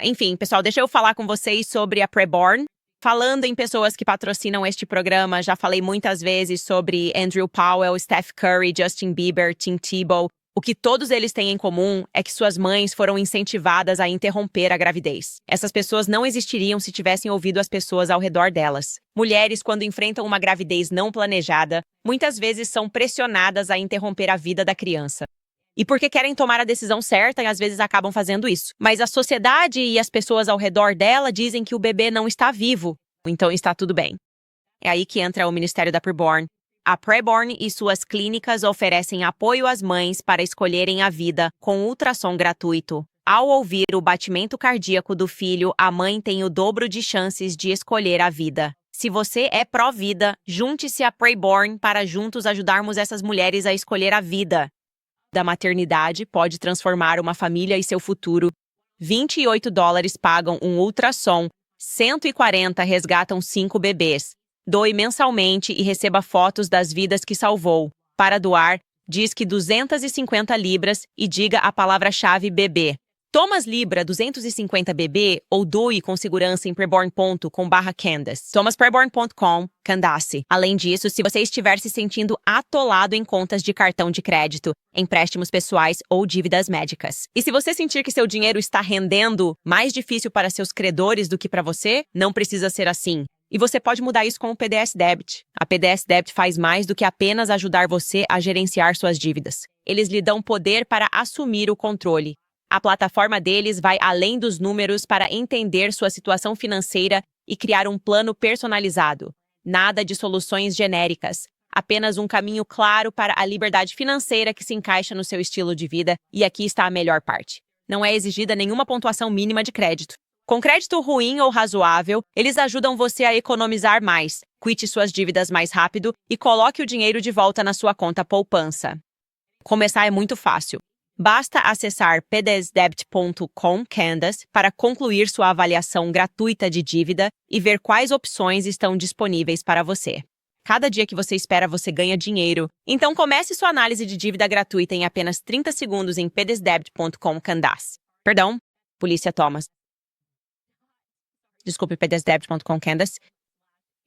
Enfim, pessoal, deixa eu falar com vocês sobre a Preborn. Falando em pessoas que patrocinam este programa, já falei muitas vezes sobre Andrew Powell, Steph Curry, Justin Bieber, Tim Tebow. O que todos eles têm em comum é que suas mães foram incentivadas a interromper a gravidez. Essas pessoas não existiriam se tivessem ouvido as pessoas ao redor delas. Mulheres, quando enfrentam uma gravidez não planejada, muitas vezes são pressionadas a interromper a vida da criança. E porque querem tomar a decisão certa, e às vezes acabam fazendo isso. Mas a sociedade e as pessoas ao redor dela dizem que o bebê não está vivo, então está tudo bem. É aí que entra o Ministério da Preborn. A Preborn e suas clínicas oferecem apoio às mães para escolherem a vida com ultrassom gratuito. Ao ouvir o batimento cardíaco do filho, a mãe tem o dobro de chances de escolher a vida. Se você é pró-vida, junte-se à Preborn para juntos ajudarmos essas mulheres a escolher a vida. Da maternidade pode transformar uma família e seu futuro. $28 pagam um ultrassom, 140 resgatam 5 bebês. Doe mensalmente e receba fotos das vidas que salvou. Para doar, diz que 250 libras e diga a palavra-chave bebê. Thomas Libra 250BB ou doe com segurança em preborn.com/Candace. thomaspreborn.com, Candace. Além disso, se você estiver se sentindo atolado em contas de cartão de crédito, empréstimos pessoais ou dívidas médicas. E se você sentir que seu dinheiro está rendendo mais difícil para seus credores do que para você, não precisa ser assim. E você pode mudar isso com o PDS Debit. A PDS Debit faz mais do que apenas ajudar você a gerenciar suas dívidas. Eles lhe dão poder para assumir o controle. A plataforma deles vai além dos números para entender sua situação financeira e criar um plano personalizado. Nada de soluções genéricas. Apenas um caminho claro para a liberdade financeira que se encaixa no seu estilo de vida. E aqui está a melhor parte. Não é exigida nenhuma pontuação mínima de crédito. Com crédito ruim ou razoável, eles ajudam você a economizar mais, quite suas dívidas mais rápido e coloque o dinheiro de volta na sua conta poupança. Começar é muito fácil. Basta acessar pdsdebit.com Candace para concluir sua avaliação gratuita de dívida e ver quais opções estão disponíveis para você. Cada dia que você espera, você ganha dinheiro. Então comece sua análise de dívida gratuita em apenas 30 segundos em pdsdebit.com Candace. Perdão, Polícia Thomas. Desculpe, pdsdebit.com Candace.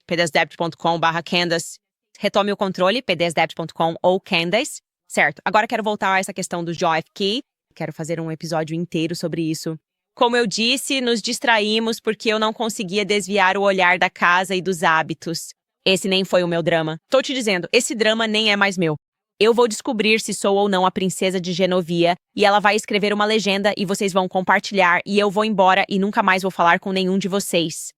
pdsdebit.com/Candace. Retome o controle, pdsdebit.com ou Candace. Certo, agora quero voltar a essa questão do JFK. Quero fazer um episódio inteiro sobre isso. Como eu disse, nos distraímos porque eu não conseguia desviar o olhar da casa e dos hábitos. Esse nem foi o meu drama. Tô te dizendo, esse drama nem é mais meu. Eu vou descobrir se sou ou não a princesa de Genovia e ela vai escrever uma legenda e vocês vão compartilhar e eu vou embora e nunca mais vou falar com nenhum de vocês.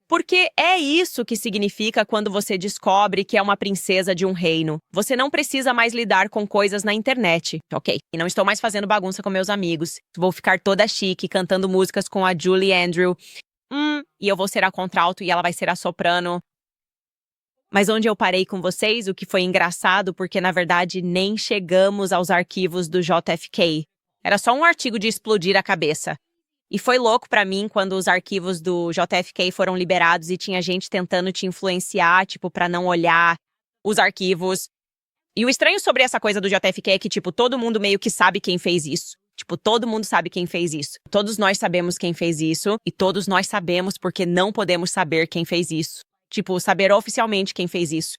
Porque é isso que significa quando você descobre que é uma princesa de um reino. Você não precisa mais lidar com coisas na internet, ok? E não estou mais fazendo bagunça com meus amigos. Vou ficar toda chique, cantando músicas com a Julie Andrew. E eu vou ser a contralto e ela vai ser a soprano. Mas onde eu parei com vocês, o que foi engraçado, porque na verdade nem chegamos aos arquivos do JFK. Era só um artigo de explodir a cabeça. E foi louco pra mim quando os arquivos do JFK foram liberados e tinha gente tentando te influenciar, tipo, pra não olhar os arquivos. E o estranho sobre essa coisa do JFK é que, tipo, todo mundo meio que sabe quem fez isso. Tipo, todo mundo sabe quem fez isso. Todos nós sabemos quem fez isso e todos nós sabemos porque não podemos saber quem fez isso. Tipo, saber oficialmente quem fez isso.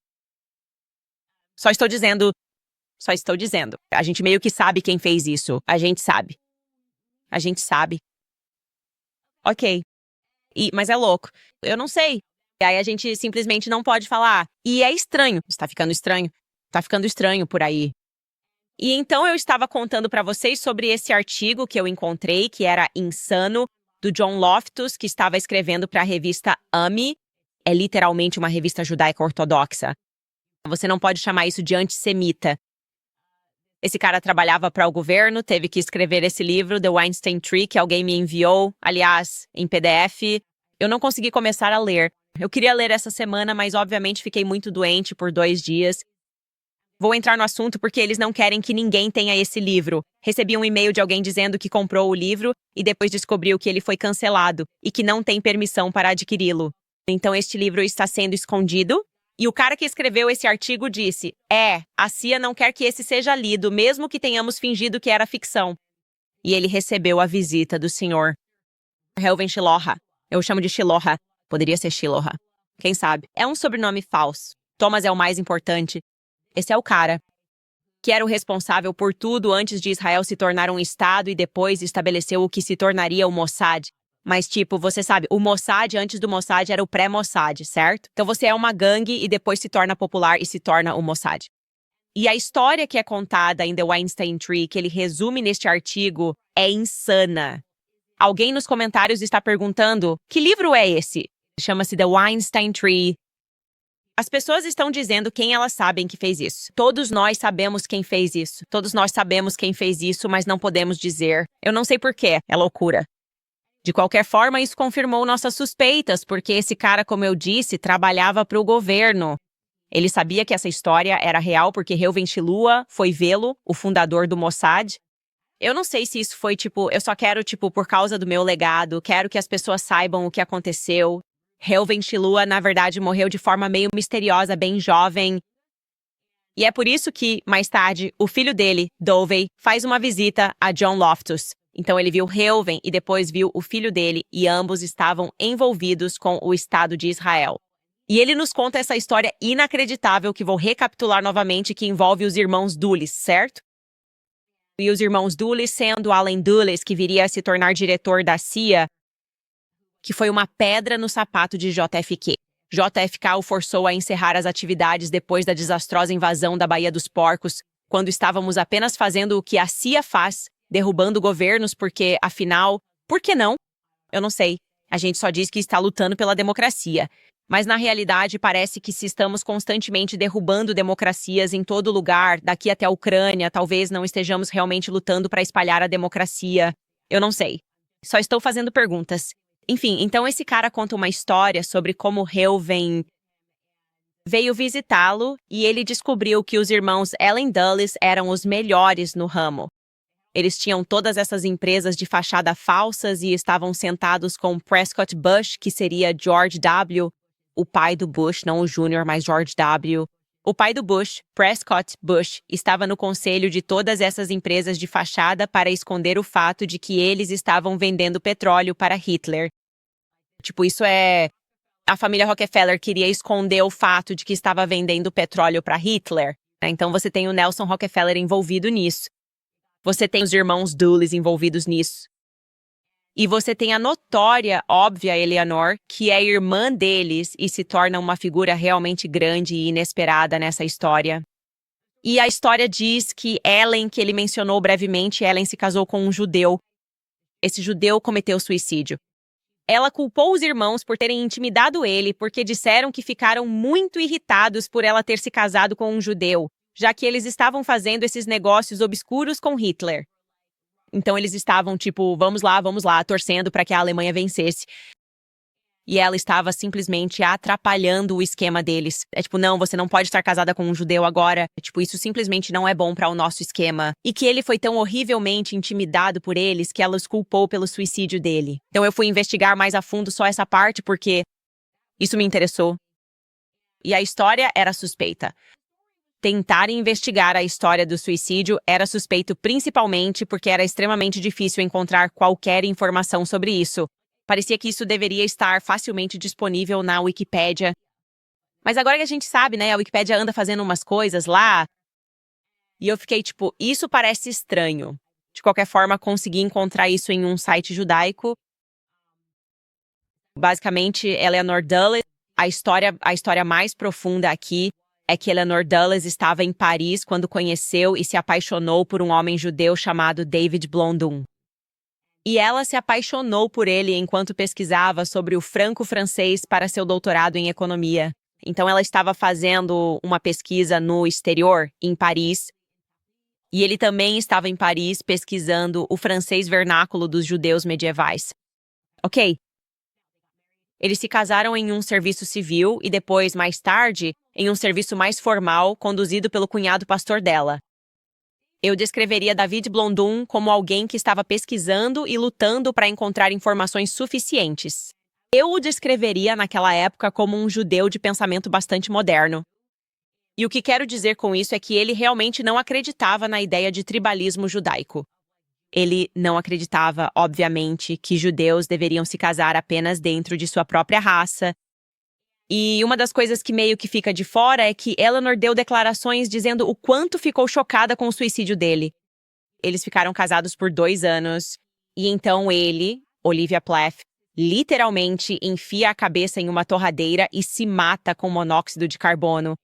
Só estou dizendo. A gente meio que sabe quem fez isso. A gente sabe. Ok. Mas é louco. Eu não sei. E aí a gente simplesmente não pode falar. E é estranho. Está ficando estranho. Tá ficando estranho por aí. E então eu estava contando para vocês sobre esse artigo que eu encontrei, que era insano, do John Loftus, que estava escrevendo para a revista AMI. É literalmente uma revista judaica ortodoxa. Você não pode chamar isso de antissemita. Esse cara trabalhava para o governo, teve que escrever esse livro, The Weinstein Tree, que alguém me enviou, aliás, em PDF. Eu não consegui começar a ler. Eu queria ler essa semana, mas obviamente fiquei muito doente por 2 dias. Vou entrar no assunto porque eles não querem que ninguém tenha esse livro. Recebi um e-mail de alguém dizendo que comprou o livro e depois descobriu que ele foi cancelado e que não tem permissão para adquiri-lo. Então este livro está sendo escondido. E o cara que escreveu esse artigo disse, a CIA não quer que esse seja lido, mesmo que tenhamos fingido que era ficção. E ele recebeu a visita do senhor Reuven Shiloha. Eu chamo de Shiloha. Poderia ser Shiloha. Quem sabe? É um sobrenome falso. Thomas é o mais importante. Esse é o cara que era o responsável por tudo antes de Israel se tornar um estado e depois estabeleceu o que se tornaria o Mossad. Mas, tipo, você sabe, o Mossad antes do Mossad era o pré-Mossad, certo? Então você é uma gangue e depois se torna popular e se torna o Mossad. E a história que é contada em The Weinstein Tree, que ele resume neste artigo, é insana. Alguém nos comentários está perguntando, que livro é esse? Chama-se The Weinstein Tree. As pessoas estão dizendo quem elas sabem que fez isso. Todos nós sabemos quem fez isso. Todos nós sabemos quem fez isso, mas não podemos dizer. Eu não sei porquê, é loucura. De qualquer forma, isso confirmou nossas suspeitas, porque esse cara, como eu disse, trabalhava para o governo. Ele sabia que essa história era real porque Reuven Shilua foi vê-lo, o fundador do Mossad. Eu não sei se isso foi, eu só quero, por causa do meu legado, quero que as pessoas saibam o que aconteceu. Reuven Shilua, na verdade, morreu de forma meio misteriosa, bem jovem. E é por isso que, mais tarde, o filho dele, Dovey, faz uma visita a John Loftus. Então ele viu Reuven e depois viu o filho dele, e ambos estavam envolvidos com o Estado de Israel. E ele nos conta essa história inacreditável que vou recapitular novamente, que envolve os irmãos Dulles, certo? E os irmãos Dulles sendo Allen Dulles, que viria a se tornar diretor da CIA, que foi uma pedra no sapato de JFK. JFK o forçou a encerrar as atividades depois da desastrosa invasão da Baía dos Porcos, quando estávamos apenas fazendo o que a CIA faz, derrubando governos porque, afinal, por que não? Eu não sei. A gente só diz que está lutando pela democracia. Mas, na realidade, parece que se estamos constantemente derrubando democracias em todo lugar, daqui até a Ucrânia, talvez não estejamos realmente lutando para espalhar a democracia. Eu não sei. Só estou fazendo perguntas. Enfim, então esse cara conta uma história sobre como Reuven veio visitá-lo e ele descobriu que os irmãos Allen Dulles eram os melhores no ramo. Eles tinham todas essas empresas de fachada falsas e estavam sentados com Prescott Bush, que seria George W., o pai do Bush, não o Júnior, mas George W. O pai do Bush, Prescott Bush, estava no conselho de todas essas empresas de fachada para esconder o fato de que eles estavam vendendo petróleo para Hitler. Tipo, isso é... A família Rockefeller queria esconder o fato de que estava vendendo petróleo para Hitler, né? Então você tem o Nelson Rockefeller envolvido nisso. Você tem os irmãos Dulles envolvidos nisso. E você tem a notória, óbvia Eleanor, que é irmã deles e se torna uma figura realmente grande e inesperada nessa história. E a história diz que Ellen, que ele mencionou brevemente, Ellen se casou com um judeu. Esse judeu cometeu suicídio. Ela culpou os irmãos por terem intimidado ele porque disseram que ficaram muito irritados por ela ter se casado com um judeu, já que eles estavam fazendo esses negócios obscuros com Hitler. Então eles estavam tipo, vamos lá, torcendo para que a Alemanha vencesse. E ela estava simplesmente atrapalhando o esquema deles. É tipo, não, você não pode estar casada com um judeu agora. É tipo, isso simplesmente não é bom para o nosso esquema. E que ele foi tão horrivelmente intimidado por eles que ela os culpou pelo suicídio dele. Então eu fui investigar mais a fundo só essa parte porque isso me interessou. E a história era suspeita. Tentar investigar a história do suicídio era suspeito principalmente porque era extremamente difícil encontrar qualquer informação sobre isso. Parecia que isso deveria estar facilmente disponível na Wikipédia. Mas agora que a gente sabe, né, a Wikipédia anda fazendo umas coisas lá, e eu fiquei tipo, isso parece estranho. De qualquer forma, consegui encontrar isso em um site judaico. Basicamente, Eleanor Dulles, a história mais profunda aqui é que Eleanor Dulles estava em Paris quando conheceu e se apaixonou por um homem judeu chamado David Blondin. E ela se apaixonou por ele enquanto pesquisava sobre o franco-francês para seu doutorado em economia. Então ela estava fazendo uma pesquisa no exterior, em Paris, e ele também estava em Paris pesquisando o francês vernáculo dos judeus medievais. Ok. Eles se casaram em um serviço civil e depois, mais tarde, em um serviço mais formal, conduzido pelo cunhado pastor dela. Eu descreveria David Blondin como alguém que estava pesquisando e lutando para encontrar informações suficientes. Eu o descreveria naquela época como um judeu de pensamento bastante moderno. E o que quero dizer com isso é que ele realmente não acreditava na ideia de tribalismo judaico. Ele não acreditava, obviamente, que judeus deveriam se casar apenas dentro de sua própria raça. E uma das coisas que meio que fica de fora é que Eleanor deu declarações dizendo o quanto ficou chocada com o suicídio dele. Eles ficaram casados por 2 anos, e então ele, Olivia Plath, literalmente enfia a cabeça em uma torradeira e se mata com monóxido de carbono.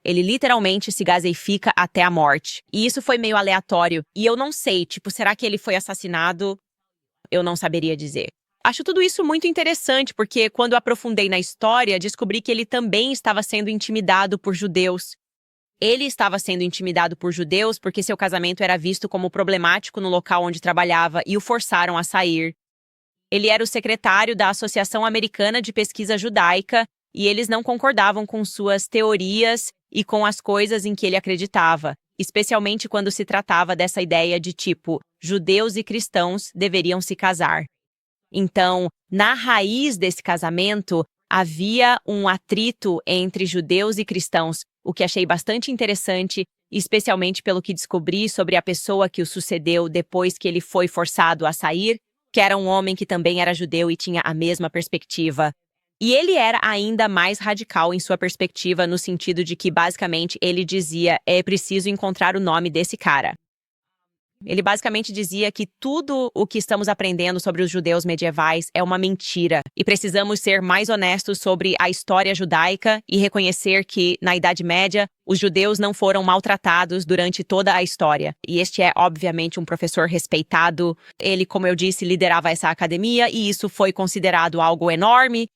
Ele literalmente se gaseifica até a morte. E isso foi meio aleatório. E eu não sei, tipo, será que ele foi assassinado? Eu não saberia dizer. Acho tudo isso muito interessante, porque quando aprofundei na história, descobri que ele também estava sendo intimidado por judeus. Ele estava sendo intimidado por judeus porque seu casamento era visto como problemático no local onde trabalhava e o forçaram a sair. Ele era o secretário da Associação Americana de Pesquisa Judaica e eles não concordavam com suas teorias e com as coisas em que ele acreditava, especialmente quando se tratava dessa ideia de tipo, judeus e cristãos deveriam se casar. Então, na raiz desse casamento, havia um atrito entre judeus e cristãos, o que achei bastante interessante, especialmente pelo que descobri sobre a pessoa que o sucedeu depois que ele foi forçado a sair, que era um homem que também era judeu e tinha a mesma perspectiva. E ele era ainda mais radical em sua perspectiva, no sentido de que, basicamente, ele dizia: é preciso encontrar o nome desse cara. Ele basicamente dizia que tudo o que estamos aprendendo sobre os judeus medievais é uma mentira e precisamos ser mais honestos sobre a história judaica e reconhecer que, na Idade Média, os judeus não foram maltratados durante toda a história. E este é, obviamente, um professor respeitado. Ele, como eu disse, liderava essa academia e isso foi considerado algo enorme.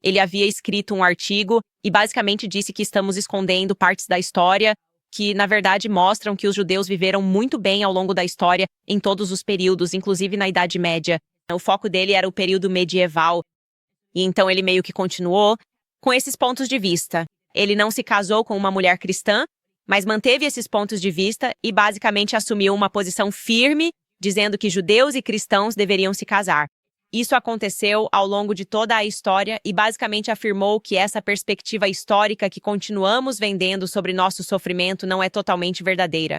Ele havia escrito um artigo e basicamente disse que estamos escondendo partes da história que, na verdade, mostram que os judeus viveram muito bem ao longo da história em todos os períodos, inclusive na Idade Média. O foco dele era o período medieval. E então ele meio que continuou com esses pontos de vista. Ele não se casou com uma mulher cristã, mas manteve esses pontos de vista e basicamente assumiu uma posição firme, dizendo que judeus e cristãos deveriam se casar. Isso aconteceu ao longo de toda a história e basicamente afirmou que essa perspectiva histórica que continuamos vendendo sobre nosso sofrimento não é totalmente verdadeira.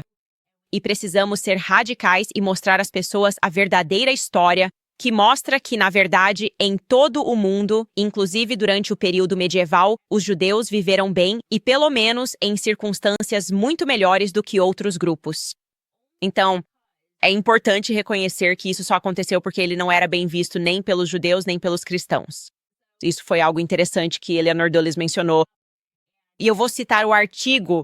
E precisamos ser radicais e mostrar às pessoas a verdadeira história, que mostra que, na verdade, em todo o mundo, inclusive durante o período medieval, os judeus viveram bem e, pelo menos, em circunstâncias muito melhores do que outros grupos. Então, é importante reconhecer que isso só aconteceu porque ele não era bem visto nem pelos judeus nem pelos cristãos. Isso foi algo interessante que Eleanor Dulles mencionou. E eu vou citar o artigo.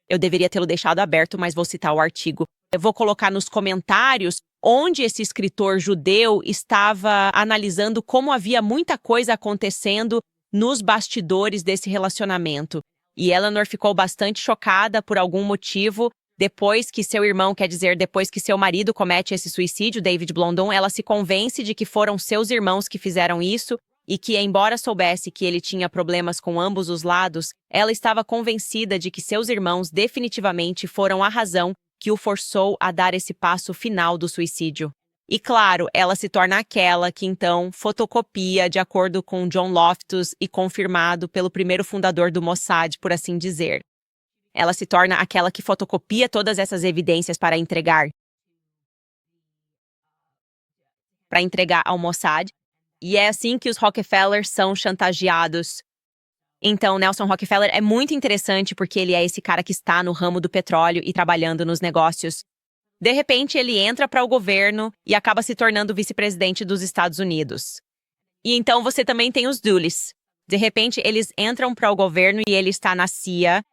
Eu deveria tê-lo deixado aberto, mas vou citar o artigo. Eu vou colocar nos comentários onde esse escritor judeu estava analisando como havia muita coisa acontecendo nos bastidores desse relacionamento. E Eleanor ficou bastante chocada por algum motivo. Depois que seu marido comete esse suicídio, David Blondon, ela se convence de que foram seus irmãos que fizeram isso e que, embora soubesse que ele tinha problemas com ambos os lados, ela estava convencida de que seus irmãos definitivamente foram a razão que o forçou a dar esse passo final do suicídio. E, claro, ela se torna aquela que, então, fotocopia de acordo com John Loftus e confirmado pelo primeiro fundador do Mossad, por assim dizer. Ela se torna aquela que fotocopia todas essas evidências para entregar ao Mossad. E é assim que os Rockefellers são chantageados. Então, Nelson Rockefeller é muito interessante porque ele é esse cara que está no ramo do petróleo e trabalhando nos negócios. De repente, ele entra para o governo e acaba se tornando vice-presidente dos Estados Unidos. E então você também tem os Dulles. De repente, eles entram para o governo e ele está na CIA.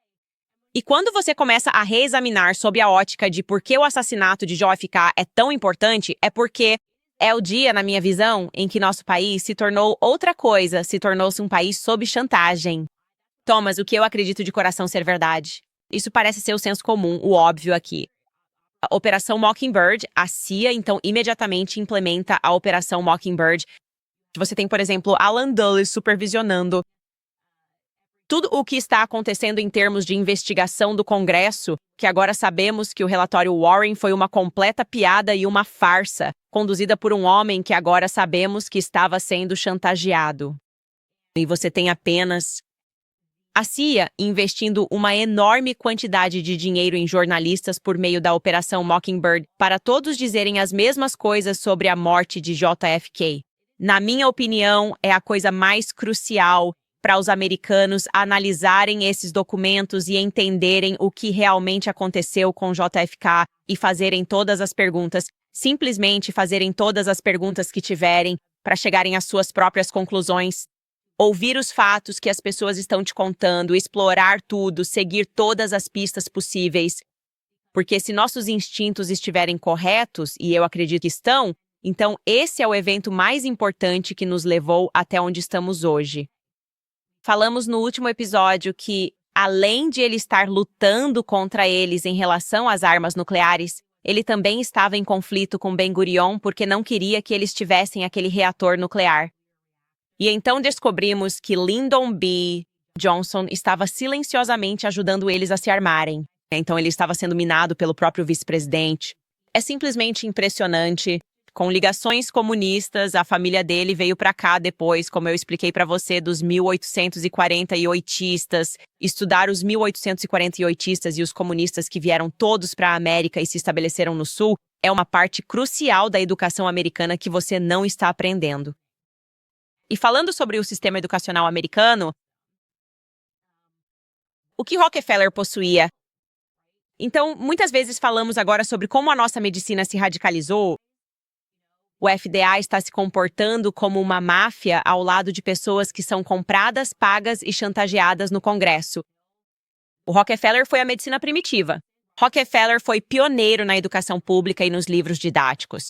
E quando você começa a reexaminar sob a ótica de por que o assassinato de JFK é tão importante, é porque é o dia, na minha visão, em que nosso país se tornou outra coisa, se tornou-se um país sob chantagem. Thomas, o que eu acredito de coração ser verdade? Isso parece ser o senso comum, o óbvio aqui. A Operação Mockingbird, a CIA, então, imediatamente implementa a Operação Mockingbird. Você tem, por exemplo, Alan Dulles supervisionando tudo o que está acontecendo em termos de investigação do Congresso, que agora sabemos que o relatório Warren foi uma completa piada e uma farsa, conduzida por um homem que agora sabemos que estava sendo chantageado. E você tem apenas a CIA investindo uma enorme quantidade de dinheiro em jornalistas por meio da Operação Mockingbird para todos dizerem as mesmas coisas sobre a morte de JFK. Na minha opinião, é a coisa mais crucial para os americanos analisarem esses documentos e entenderem o que realmente aconteceu com JFK e fazerem todas as perguntas, simplesmente fazerem todas as perguntas que tiverem para chegarem às suas próprias conclusões. Ouvir os fatos que as pessoas estão te contando, explorar tudo, seguir todas as pistas possíveis. Porque se nossos instintos estiverem corretos, e eu acredito que estão, então esse é o evento mais importante que nos levou até onde estamos hoje. Falamos no último episódio que, além de ele estar lutando contra eles em relação às armas nucleares, ele também estava em conflito com Ben-Gurion porque não queria que eles tivessem aquele reator nuclear. E então descobrimos que Lyndon B. Johnson estava silenciosamente ajudando eles a se armarem. Então ele estava sendo minado pelo próprio vice-presidente. É simplesmente impressionante. Com ligações comunistas, a família dele veio para cá depois, como eu expliquei para você, dos 1848istas. Estudar os 1848istas e os comunistas que vieram todos para a América e se estabeleceram no Sul é uma parte crucial da educação americana que você não está aprendendo. E falando sobre o sistema educacional americano, o que Rockefeller possuía? Então, muitas vezes falamos agora sobre como a nossa medicina se radicalizou. O FDA está se comportando como uma máfia ao lado de pessoas que são compradas, pagas e chantageadas no Congresso. O Rockefeller foi a medicina primitiva. Rockefeller foi pioneiro na educação pública e nos livros didáticos.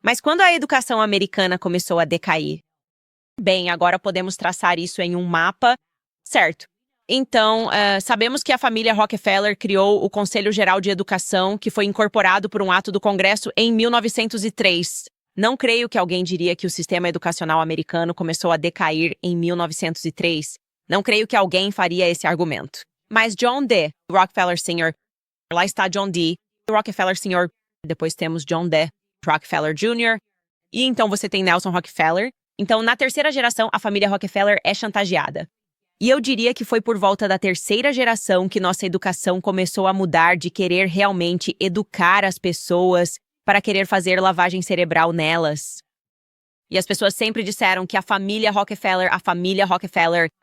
Mas quando a educação americana começou a decair? Bem, agora podemos traçar isso em um mapa, certo? Então, sabemos que a família Rockefeller criou o Conselho Geral de Educação, que foi incorporado por um ato do Congresso em 1903. Não creio que alguém diria que o sistema educacional americano começou a decair em 1903. Não creio que alguém faria esse argumento. Mas John D. Rockefeller Sr., lá está John D. Rockefeller Sr., depois temos John D. Rockefeller Jr., e então você tem Nelson Rockefeller. Então, na terceira geração, a família Rockefeller é chantageada. E eu diria que foi por volta da terceira geração que nossa educação começou a mudar de querer realmente educar as pessoas para querer fazer lavagem cerebral nelas. E as pessoas sempre disseram que a família Rockefeller,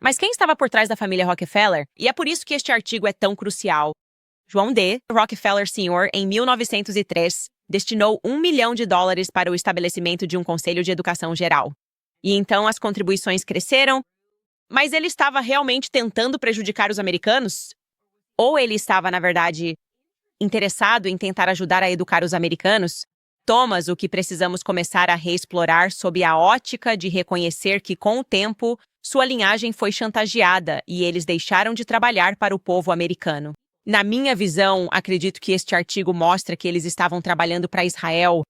mas quem estava por trás da família Rockefeller? E é por isso que este artigo é tão crucial. João D. Rockefeller Sr., em 1903, destinou $1 milhão para o estabelecimento de um conselho de educação geral. E então as contribuições cresceram, mas ele estava realmente tentando prejudicar os americanos? Ou ele estava, na verdade, interessado em tentar ajudar a educar os americanos? Thomas, o que precisamos começar a reexplorar sob a ótica de reconhecer que, com o tempo, sua linhagem foi chantageada e eles deixaram de trabalhar para o povo americano. Na minha visão, acredito que este artigo mostra que eles estavam trabalhando para Israel.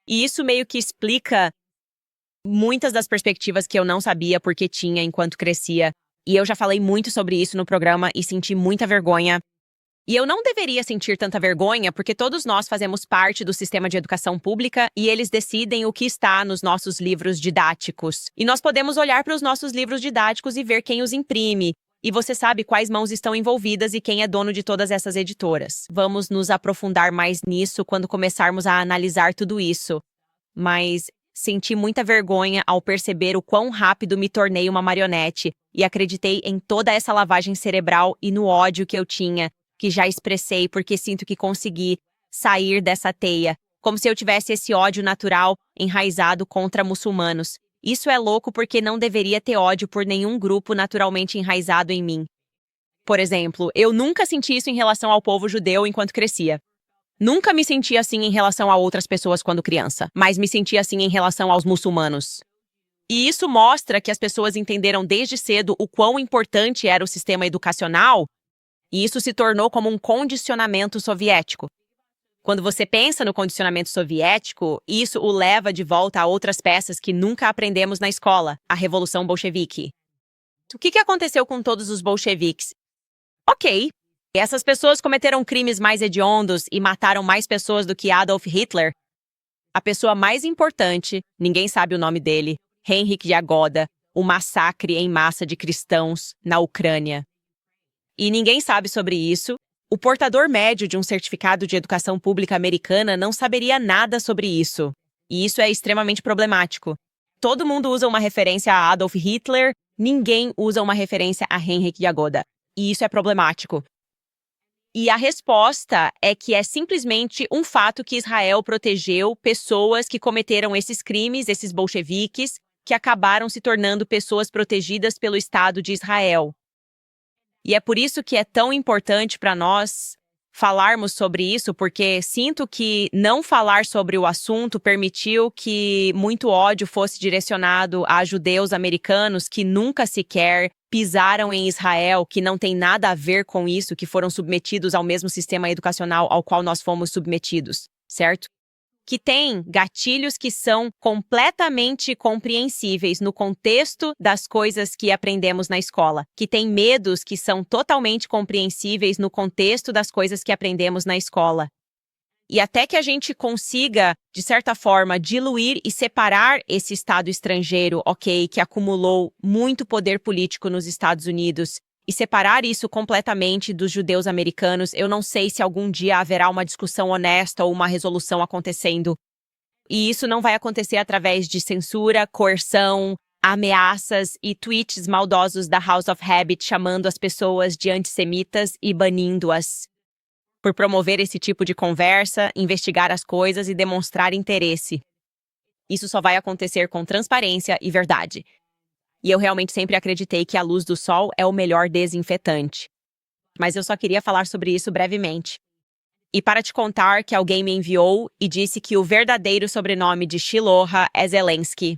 E isso meio que explica muitas das perspectivas que eu não sabia porque tinha enquanto crescia. E eu já falei muito sobre isso no programa e senti muita vergonha. E eu não deveria sentir tanta vergonha porque todos nós fazemos parte do sistema de educação pública e eles decidem o que está nos nossos livros didáticos. E nós podemos olhar para os nossos livros didáticos e ver quem os imprime. E você sabe quais mãos estão envolvidas e quem é dono de todas essas editoras. Vamos nos aprofundar mais nisso quando começarmos a analisar tudo isso. Mas senti muita vergonha ao perceber o quão rápido me tornei uma marionete e acreditei em toda essa lavagem cerebral e no ódio que eu tinha, que já expressei porque sinto que consegui sair dessa teia, como se eu tivesse esse ódio natural enraizado contra muçulmanos. Isso é louco porque não deveria ter ódio por nenhum grupo naturalmente enraizado em mim. Por exemplo, eu nunca senti isso em relação ao povo judeu enquanto crescia. Nunca me senti assim em relação a outras pessoas quando criança, mas me senti assim em relação aos muçulmanos. E isso mostra que as pessoas entenderam desde cedo o quão importante era o sistema educacional, e isso se tornou como um condicionamento soviético. Quando você pensa no condicionamento soviético, isso o leva de volta a outras peças que nunca aprendemos na escola, a Revolução Bolchevique. O que aconteceu com todos os bolcheviques? Ok, essas pessoas cometeram crimes mais hediondos e mataram mais pessoas do que Adolf Hitler. A pessoa mais importante, ninguém sabe o nome dele, Henryk Yagoda, o massacre em massa de cristãos na Ucrânia. E ninguém sabe sobre isso. O portador médio de um certificado de educação pública americana não saberia nada sobre isso. E isso é extremamente problemático. Todo mundo usa uma referência a Adolf Hitler, ninguém usa uma referência a Henryk Yagoda. E isso é problemático. E a resposta é que é simplesmente um fato que Israel protegeu pessoas que cometeram esses crimes, esses bolcheviques, que acabaram se tornando pessoas protegidas pelo Estado de Israel. E é por isso que é tão importante para nós falarmos sobre isso, porque sinto que não falar sobre o assunto permitiu que muito ódio fosse direcionado a judeus americanos que nunca sequer pisaram em Israel, que não tem nada a ver com isso, que foram submetidos ao mesmo sistema educacional ao qual nós fomos submetidos, certo? Que tem gatilhos que são completamente compreensíveis no contexto das coisas que aprendemos na escola, que tem medos que são totalmente compreensíveis no contexto das coisas que aprendemos na escola. E até que a gente consiga, de certa forma, diluir e separar esse Estado estrangeiro, ok, que acumulou muito poder político nos Estados Unidos, e separar isso completamente dos judeus americanos, eu não sei se algum dia haverá uma discussão honesta ou uma resolução acontecendo. E isso não vai acontecer através de censura, coerção, ameaças e tweets maldosos da House of Habit chamando as pessoas de antissemitas e banindo-as por promover esse tipo de conversa, investigar as coisas e demonstrar interesse. Isso só vai acontecer com transparência e verdade. E eu realmente sempre acreditei que a luz do sol é o melhor desinfetante. Mas eu só queria falar sobre isso brevemente. E para te contar que alguém me enviou e disse que o verdadeiro sobrenome de Shiloha é Zelensky.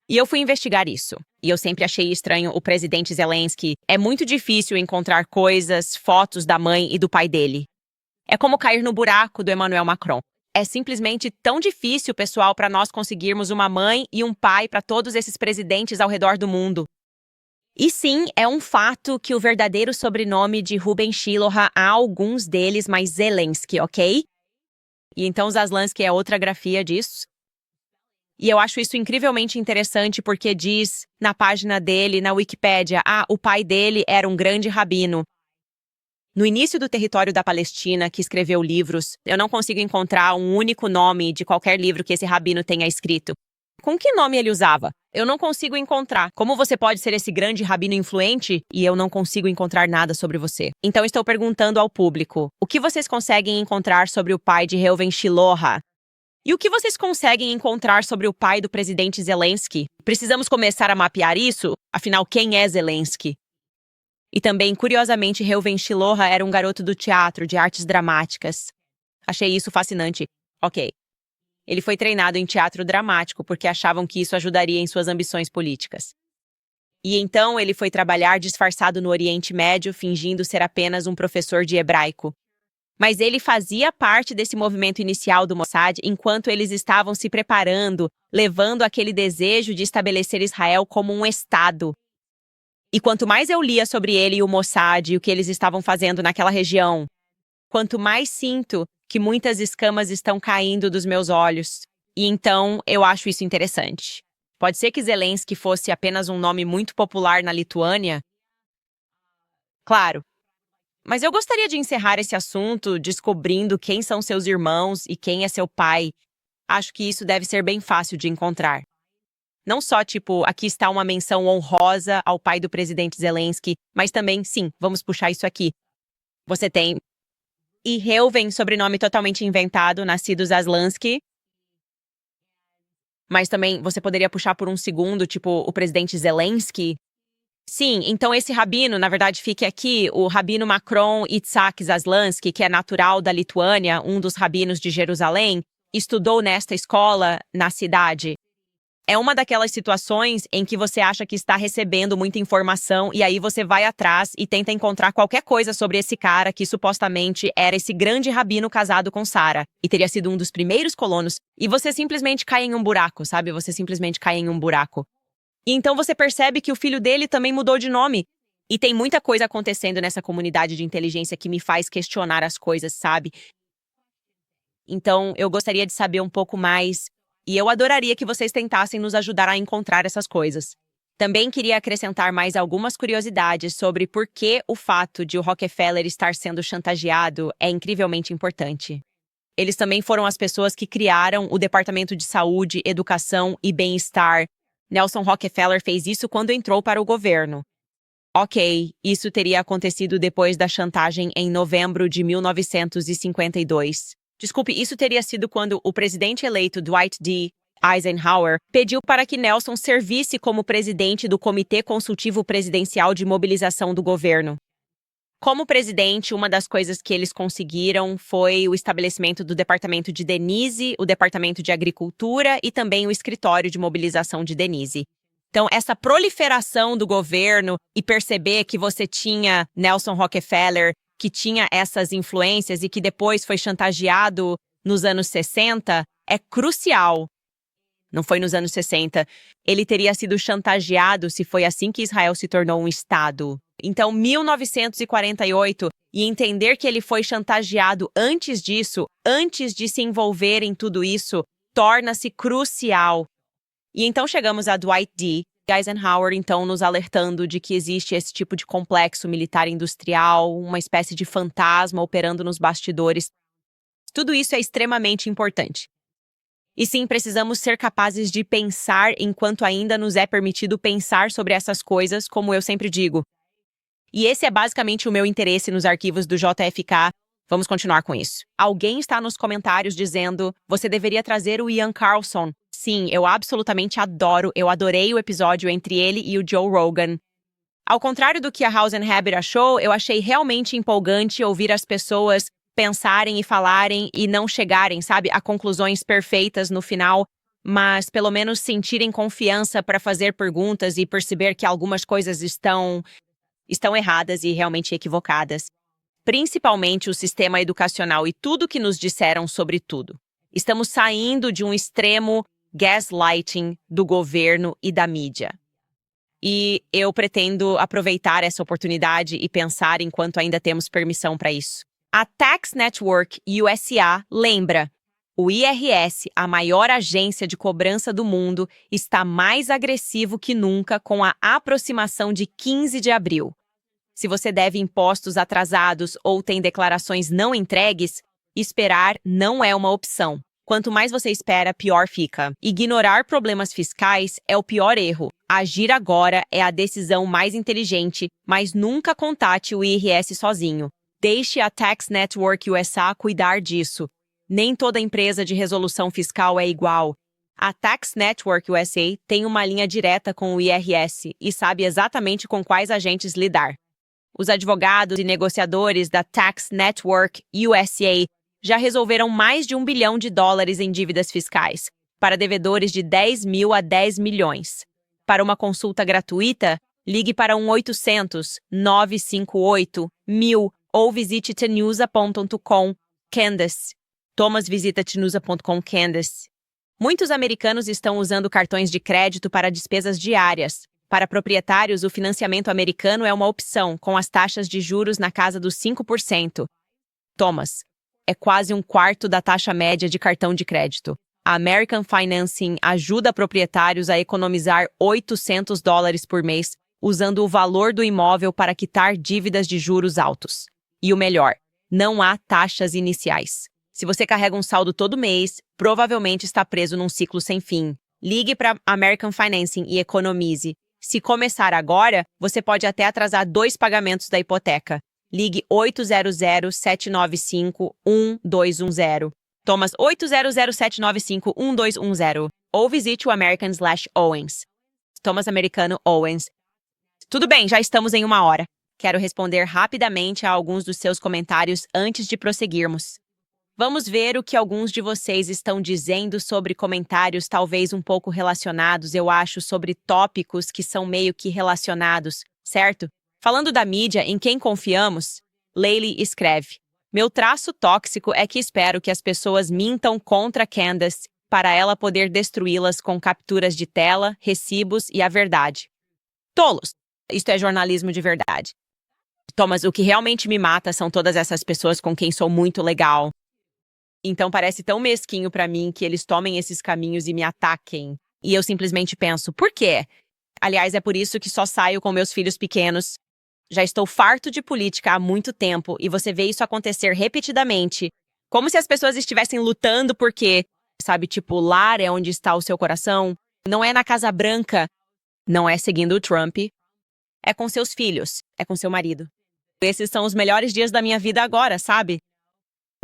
E eu fui investigar isso. E eu sempre achei estranho o presidente Zelensky. É muito difícil encontrar coisas, fotos da mãe e do pai dele. É como cair no buraco do Emmanuel Macron. É simplesmente tão difícil, pessoal, para nós conseguirmos uma mãe e um pai para todos esses presidentes ao redor do mundo. E sim, é um fato que o verdadeiro sobrenome de Ruben Shiloha há alguns deles, mas Zelensky, ok? E então Zaslansky é outra grafia disso. E eu acho isso incrivelmente interessante porque diz na página dele, na Wikipédia, o pai dele era um grande rabino. No início do território da Palestina, que escreveu livros, eu não consigo encontrar um único nome de qualquer livro que esse rabino tenha escrito. Com que nome ele usava? Eu não consigo encontrar. Como você pode ser esse grande rabino influente e eu não consigo encontrar nada sobre você? Então estou perguntando ao público, o que vocês conseguem encontrar sobre o pai de Reuven Shiloha? E o que vocês conseguem encontrar sobre o pai do presidente Zelensky? Precisamos começar a mapear isso? Afinal, quem é Zelensky? E também, curiosamente, Reuven Shiloha era um garoto do teatro, de artes dramáticas. Achei isso fascinante. Ok. Ele foi treinado em teatro dramático porque achavam que isso ajudaria em suas ambições políticas. E então ele foi trabalhar disfarçado no Oriente Médio, fingindo ser apenas um professor de hebraico. Mas ele fazia parte desse movimento inicial do Mossad enquanto eles estavam se preparando, levando aquele desejo de estabelecer Israel como um Estado. E quanto mais eu lia sobre ele e o Mossad e o que eles estavam fazendo naquela região, quanto mais sinto que muitas escamas estão caindo dos meus olhos. E então eu acho isso interessante. Pode ser que Zelensky fosse apenas um nome muito popular na Lituânia? Claro. Mas eu gostaria de encerrar esse assunto descobrindo quem são seus irmãos e quem é seu pai. Acho que isso deve ser bem fácil de encontrar. Não só, tipo, aqui está uma menção honrosa ao pai do presidente Zelensky, mas também, sim, vamos puxar isso aqui. Você tem e Reuven, sobrenome totalmente inventado, nascido Zaslansky. Mas também você poderia puxar por um segundo, tipo, o presidente Zelensky. Sim, então esse rabino, na verdade, fique aqui, o rabino Macron Itzhak Zaslansky, que é natural da Lituânia, um dos rabinos de Jerusalém, estudou nesta escola, na cidade. É uma daquelas situações em que você acha que está recebendo muita informação e aí você vai atrás e tenta encontrar qualquer coisa sobre esse cara que supostamente era esse grande rabino casado com Sara e teria sido um dos primeiros colonos e você simplesmente cai em um buraco, sabe? Você simplesmente cai em um buraco. E então você percebe que o filho dele também mudou de nome. E tem muita coisa acontecendo nessa comunidade de inteligência que me faz questionar as coisas, sabe? Então eu gostaria de saber um pouco mais. E eu adoraria que vocês tentassem nos ajudar a encontrar essas coisas. Também queria acrescentar mais algumas curiosidades sobre por que o fato de o Rockefeller estar sendo chantageado é incrivelmente importante. Eles também foram as pessoas que criaram o Departamento de Saúde, Educação e Bem-Estar. Nelson Rockefeller fez isso quando entrou para o governo. Ok, isso teria acontecido depois da chantagem em novembro de 1952. Desculpe, isso teria sido quando o presidente eleito Dwight D. Eisenhower pediu para que Nelson servisse como presidente do Comitê Consultivo Presidencial de Mobilização do Governo. Como presidente, uma das coisas que eles conseguiram foi o estabelecimento do Departamento de Denise, o Departamento de Agricultura e também o Escritório de Mobilização de Denise. Então, essa proliferação do governo e perceber que você tinha Nelson Rockefeller, que tinha essas influências e que depois foi chantageado nos anos 60, é crucial. Não foi nos anos 60. Ele teria sido chantageado se foi assim que Israel se tornou um Estado. Então, 1948, E entender que ele foi chantageado antes disso, antes de se envolver em tudo isso, torna-se crucial. E então chegamos a Dwight D. Eisenhower, então, nos alertando de que existe esse tipo de complexo militar industrial, uma espécie de fantasma operando nos bastidores. Tudo isso é extremamente importante. E sim, precisamos ser capazes de pensar enquanto ainda nos é permitido pensar sobre essas coisas, como eu sempre digo. E esse é basicamente o meu interesse nos arquivos do JFK. Vamos continuar com isso. Alguém está nos comentários dizendo: você deveria trazer o Ian Carlson. Sim, eu absolutamente adoro. Eu adorei o episódio entre ele e o Joe Rogan. Ao contrário do que a House and Habit achou, eu achei realmente empolgante ouvir as pessoas pensarem e falarem e não chegarem, sabe, a conclusões perfeitas no final, mas pelo menos sentirem confiança para fazer perguntas e perceber que algumas coisas estão erradas e realmente equivocadas. Principalmente o sistema educacional e tudo que nos disseram sobre tudo. Estamos saindo de um extremo gaslighting do governo e da mídia. E eu pretendo aproveitar essa oportunidade e pensar enquanto ainda temos permissão para isso. A Tax Network USA lembra: o IRS, a maior agência de cobrança do mundo, está mais agressivo que nunca com a aproximação de 15 de abril. Se você deve impostos atrasados ou tem declarações não entregues, esperar não é uma opção. Quanto mais você espera, pior fica. Ignorar problemas fiscais é o pior erro. Agir agora é a decisão mais inteligente, mas nunca contate o IRS sozinho. Deixe a Tax Network USA cuidar disso. Nem toda empresa de resolução fiscal é igual. A Tax Network USA tem uma linha direta com o IRS e sabe exatamente com quais agentes lidar. Os advogados e negociadores da Tax Network USA já resolveram mais de $1 bilhão em dívidas fiscais, para devedores de 10 mil a 10 milhões. Para uma consulta gratuita, ligue para 1-800-958-1000 ou visite tenusa.com. Candace. Thomas visita tenusa.com. Candace. Muitos americanos estão usando cartões de crédito para despesas diárias. Para proprietários, o financiamento americano é uma opção, com as taxas de juros na casa dos 5%. Thomas. É quase um quarto da taxa média de cartão de crédito. A American Financing ajuda proprietários a economizar $800 por mês, usando o valor do imóvel para quitar dívidas de juros altos. E o melhor, não há taxas iniciais. Se você carrega um saldo todo mês, provavelmente está preso num ciclo sem fim. Ligue para American Financing e economize. Se começar agora, você pode até atrasar 2 pagamentos da hipoteca. Ligue 800-795-1210. Thomas 800-795-1210. Ou visite o American/Owens. Thomas Americano Owens. Tudo bem, já estamos em 1 hora. Quero responder rapidamente a alguns dos seus comentários antes de prosseguirmos. Vamos ver o que alguns de vocês estão dizendo sobre comentários talvez um pouco relacionados, eu acho, sobre tópicos que são meio que relacionados, certo? Falando da mídia em quem confiamos, Leila escreve: meu traço tóxico é que espero que as pessoas mintam contra Candace para ela poder destruí-las com capturas de tela, recibos e a verdade. Tolos! Isto é jornalismo de verdade. Thomas, o que realmente me mata são todas essas pessoas com quem sou muito legal. Então parece tão mesquinho pra mim que eles tomem esses caminhos e me ataquem. E eu simplesmente penso, por quê? Aliás, é por isso que só saio com meus filhos pequenos. Já estou farto de política há muito tempo e você vê isso acontecer repetidamente. Como se as pessoas estivessem lutando porque, sabe, tipo, lar é onde está o seu coração. Não é na Casa Branca. Não é seguindo o Trump. É com seus filhos. É com seu marido. Esses são os melhores dias da minha vida agora, sabe?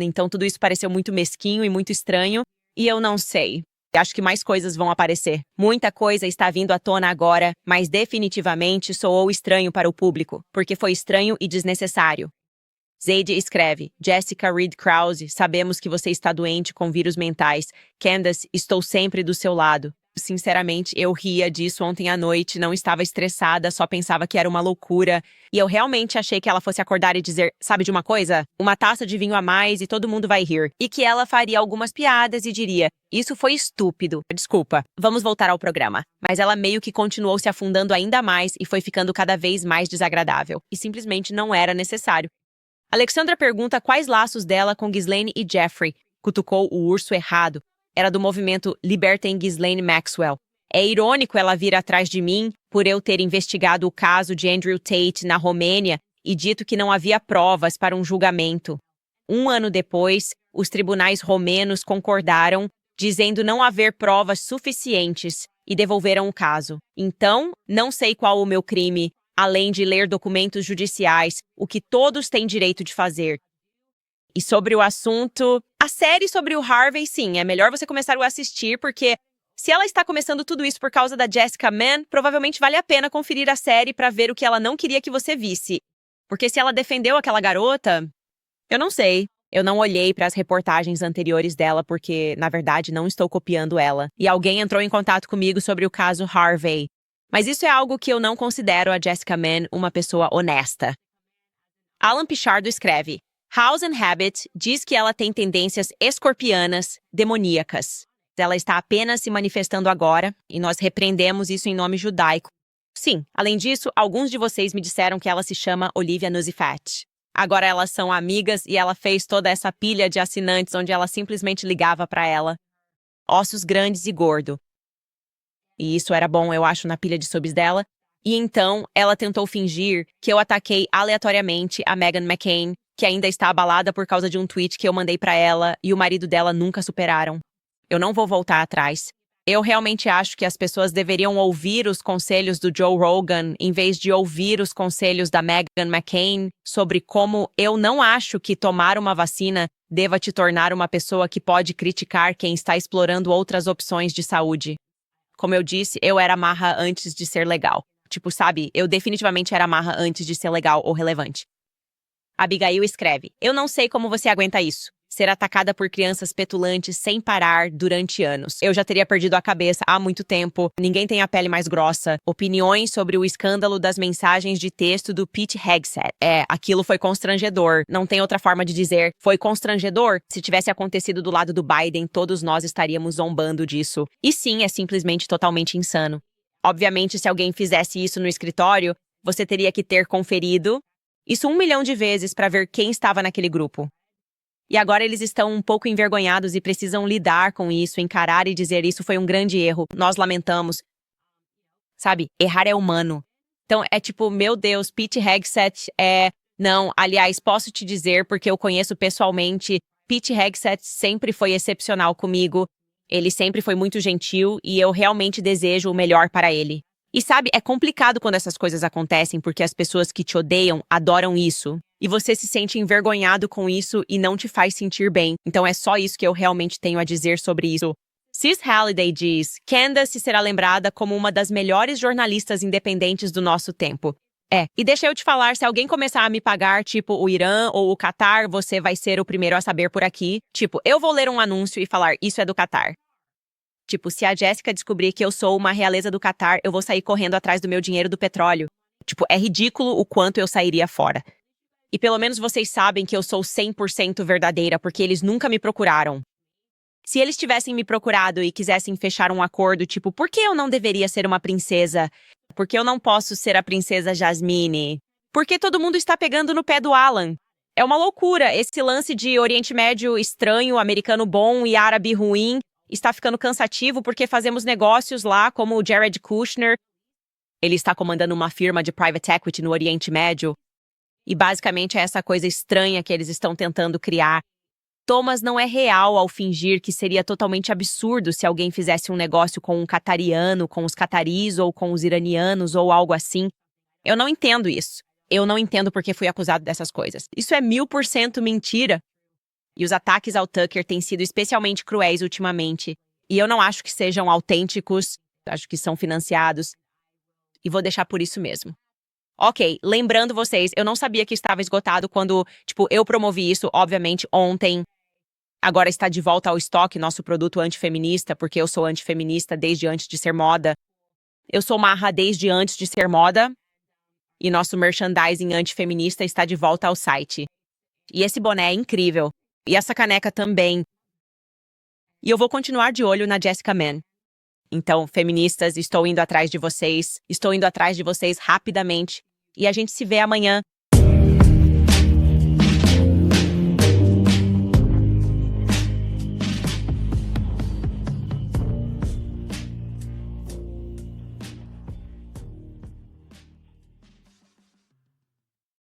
Então tudo isso pareceu muito mesquinho e muito estranho, e eu não sei. Acho que mais coisas vão aparecer. Muita coisa está vindo à tona agora, mas definitivamente soou estranho para o público, porque foi estranho e desnecessário. Zaide escreve: Jessica Reed Krause, sabemos que você está doente com vírus mentais. Candace, estou sempre do seu lado. Sinceramente, eu ria disso ontem à noite, não estava estressada, só pensava que era uma loucura. E eu realmente achei que ela fosse acordar e dizer, sabe de uma coisa? Uma taça de vinho a mais e todo mundo vai rir. E que ela faria algumas piadas e diria, isso foi estúpido. Desculpa, vamos voltar ao programa. Mas ela meio que continuou se afundando ainda mais e foi ficando cada vez mais desagradável. E simplesmente não era necessário. Alexandra pergunta quais laços dela com Ghislaine e Jeffrey. Cutucou o urso errado. Era do movimento Libertem Ghislaine Maxwell. É irônico ela vir atrás de mim por eu ter investigado o caso de Andrew Tate na Romênia e dito que não havia provas para um julgamento. 1 ano depois, os tribunais romenos concordaram, dizendo não haver provas suficientes e devolveram o caso. Então, não sei qual o meu crime, além de ler documentos judiciais, o que todos têm direito de fazer. E sobre o assunto, a série sobre o Harvey, sim, é melhor você começar a assistir, porque se ela está começando tudo isso por causa da Jessica Mann, provavelmente vale a pena conferir a série para ver o que ela não queria que você visse. Porque se ela defendeu aquela garota, eu não sei. Eu não olhei para as reportagens anteriores dela porque, na verdade, não estou copiando ela. E alguém entrou em contato comigo sobre o caso Harvey. Mas isso é algo que eu não considero a Jessica Mann uma pessoa honesta. Alan Pichardo escreve: House and Habit diz que ela tem tendências escorpianas, demoníacas. Ela está apenas se manifestando agora, e nós repreendemos isso em nome judaico. Sim, além disso, alguns de vocês me disseram que ela se chama Olivia Nuzifat. Agora elas são amigas e ela fez toda essa pilha de assinantes onde ela simplesmente ligava para ela. Ossos grandes e gordo. E isso era bom, eu acho, na pilha de subs dela. E então, ela tentou fingir que eu ataquei aleatoriamente a Meghan McCain, que ainda está abalada por causa de um tweet que eu mandei para ela e o marido dela nunca superaram. Eu não vou voltar atrás. Eu realmente acho que as pessoas deveriam ouvir os conselhos do Joe Rogan em vez de ouvir os conselhos da Meghan McCain sobre como eu não acho que tomar uma vacina deva te tornar uma pessoa que pode criticar quem está explorando outras opções de saúde. Como eu disse, eu era marra antes de ser legal. Tipo, sabe, eu definitivamente era marra antes de ser legal ou relevante. Abigail escreve: Eu não sei como você aguenta isso. Ser atacada por crianças petulantes sem parar durante anos. Eu já teria perdido a cabeça há muito tempo. Ninguém tem a pele mais grossa. Opiniões sobre o escândalo das mensagens de texto do Pete Hegseth. Aquilo foi constrangedor. Não tem outra forma de dizer. Foi constrangedor? Se tivesse acontecido do lado do Biden, todos nós estaríamos zombando disso. E sim, é simplesmente totalmente insano. Obviamente, se alguém fizesse isso no escritório, você teria que ter conferido isso 1 milhão de vezes para ver quem estava naquele grupo. E agora eles estão um pouco envergonhados e precisam lidar com isso, encarar e dizer isso foi um grande erro, nós lamentamos. Sabe, errar é humano. Então é tipo, meu Deus, Pete Hegseth Não, aliás, posso te dizer, porque eu conheço pessoalmente, Pete Hegseth sempre foi excepcional comigo, ele sempre foi muito gentil e eu realmente desejo o melhor para ele. E sabe, é complicado quando essas coisas acontecem porque as pessoas que te odeiam adoram isso. E você se sente envergonhado com isso e não te faz sentir bem. Então é só isso que eu realmente tenho a dizer sobre isso. Cis Halliday diz: Candace será lembrada como uma das melhores jornalistas independentes do nosso tempo. E deixa eu te falar, se alguém começar a me pagar, tipo o Irã ou o Catar, você vai ser o primeiro a saber por aqui. Tipo, eu vou ler um anúncio e falar, isso é do Catar. Tipo, se a Jéssica descobrir que eu sou uma realeza do Catar, eu vou sair correndo atrás do meu dinheiro do petróleo. Tipo, é ridículo o quanto eu sairia fora. E pelo menos vocês sabem que eu sou 100% verdadeira, porque eles nunca me procuraram. Se eles tivessem me procurado e quisessem fechar um acordo, tipo, por que eu não deveria ser uma princesa? Por que eu não posso ser a princesa Jasmine? Por que todo mundo está pegando no pé do Alan? É uma loucura, esse lance de Oriente Médio estranho, americano bom e árabe ruim está ficando cansativo porque fazemos negócios lá, como o Jared Kushner. Ele está comandando uma firma de private equity no Oriente Médio. E basicamente é essa coisa estranha que eles estão tentando criar. Thomas não é real ao fingir que seria totalmente absurdo se alguém fizesse um negócio com um catariano, com os cataris ou com os iranianos ou algo assim. Eu não entendo isso. Eu não entendo porque fui acusado dessas coisas. Isso é 1000% mentira. E os ataques ao Tucker têm sido especialmente cruéis ultimamente. E eu não acho que sejam autênticos, acho que são financiados. E vou deixar por isso mesmo. Ok, lembrando vocês, eu não sabia que estava esgotado quando, eu promovi isso, obviamente, ontem. Agora está de volta ao estoque nosso produto antifeminista, porque eu sou antifeminista desde antes de ser moda. Eu sou marra desde antes de ser moda. E nosso merchandising antifeminista está de volta ao site. E esse boné é incrível. E essa caneca também. E eu vou continuar de olho na Jessica Mann. Então, feministas, estou indo atrás de vocês. Estou indo atrás de vocês rapidamente. E a gente se vê amanhã.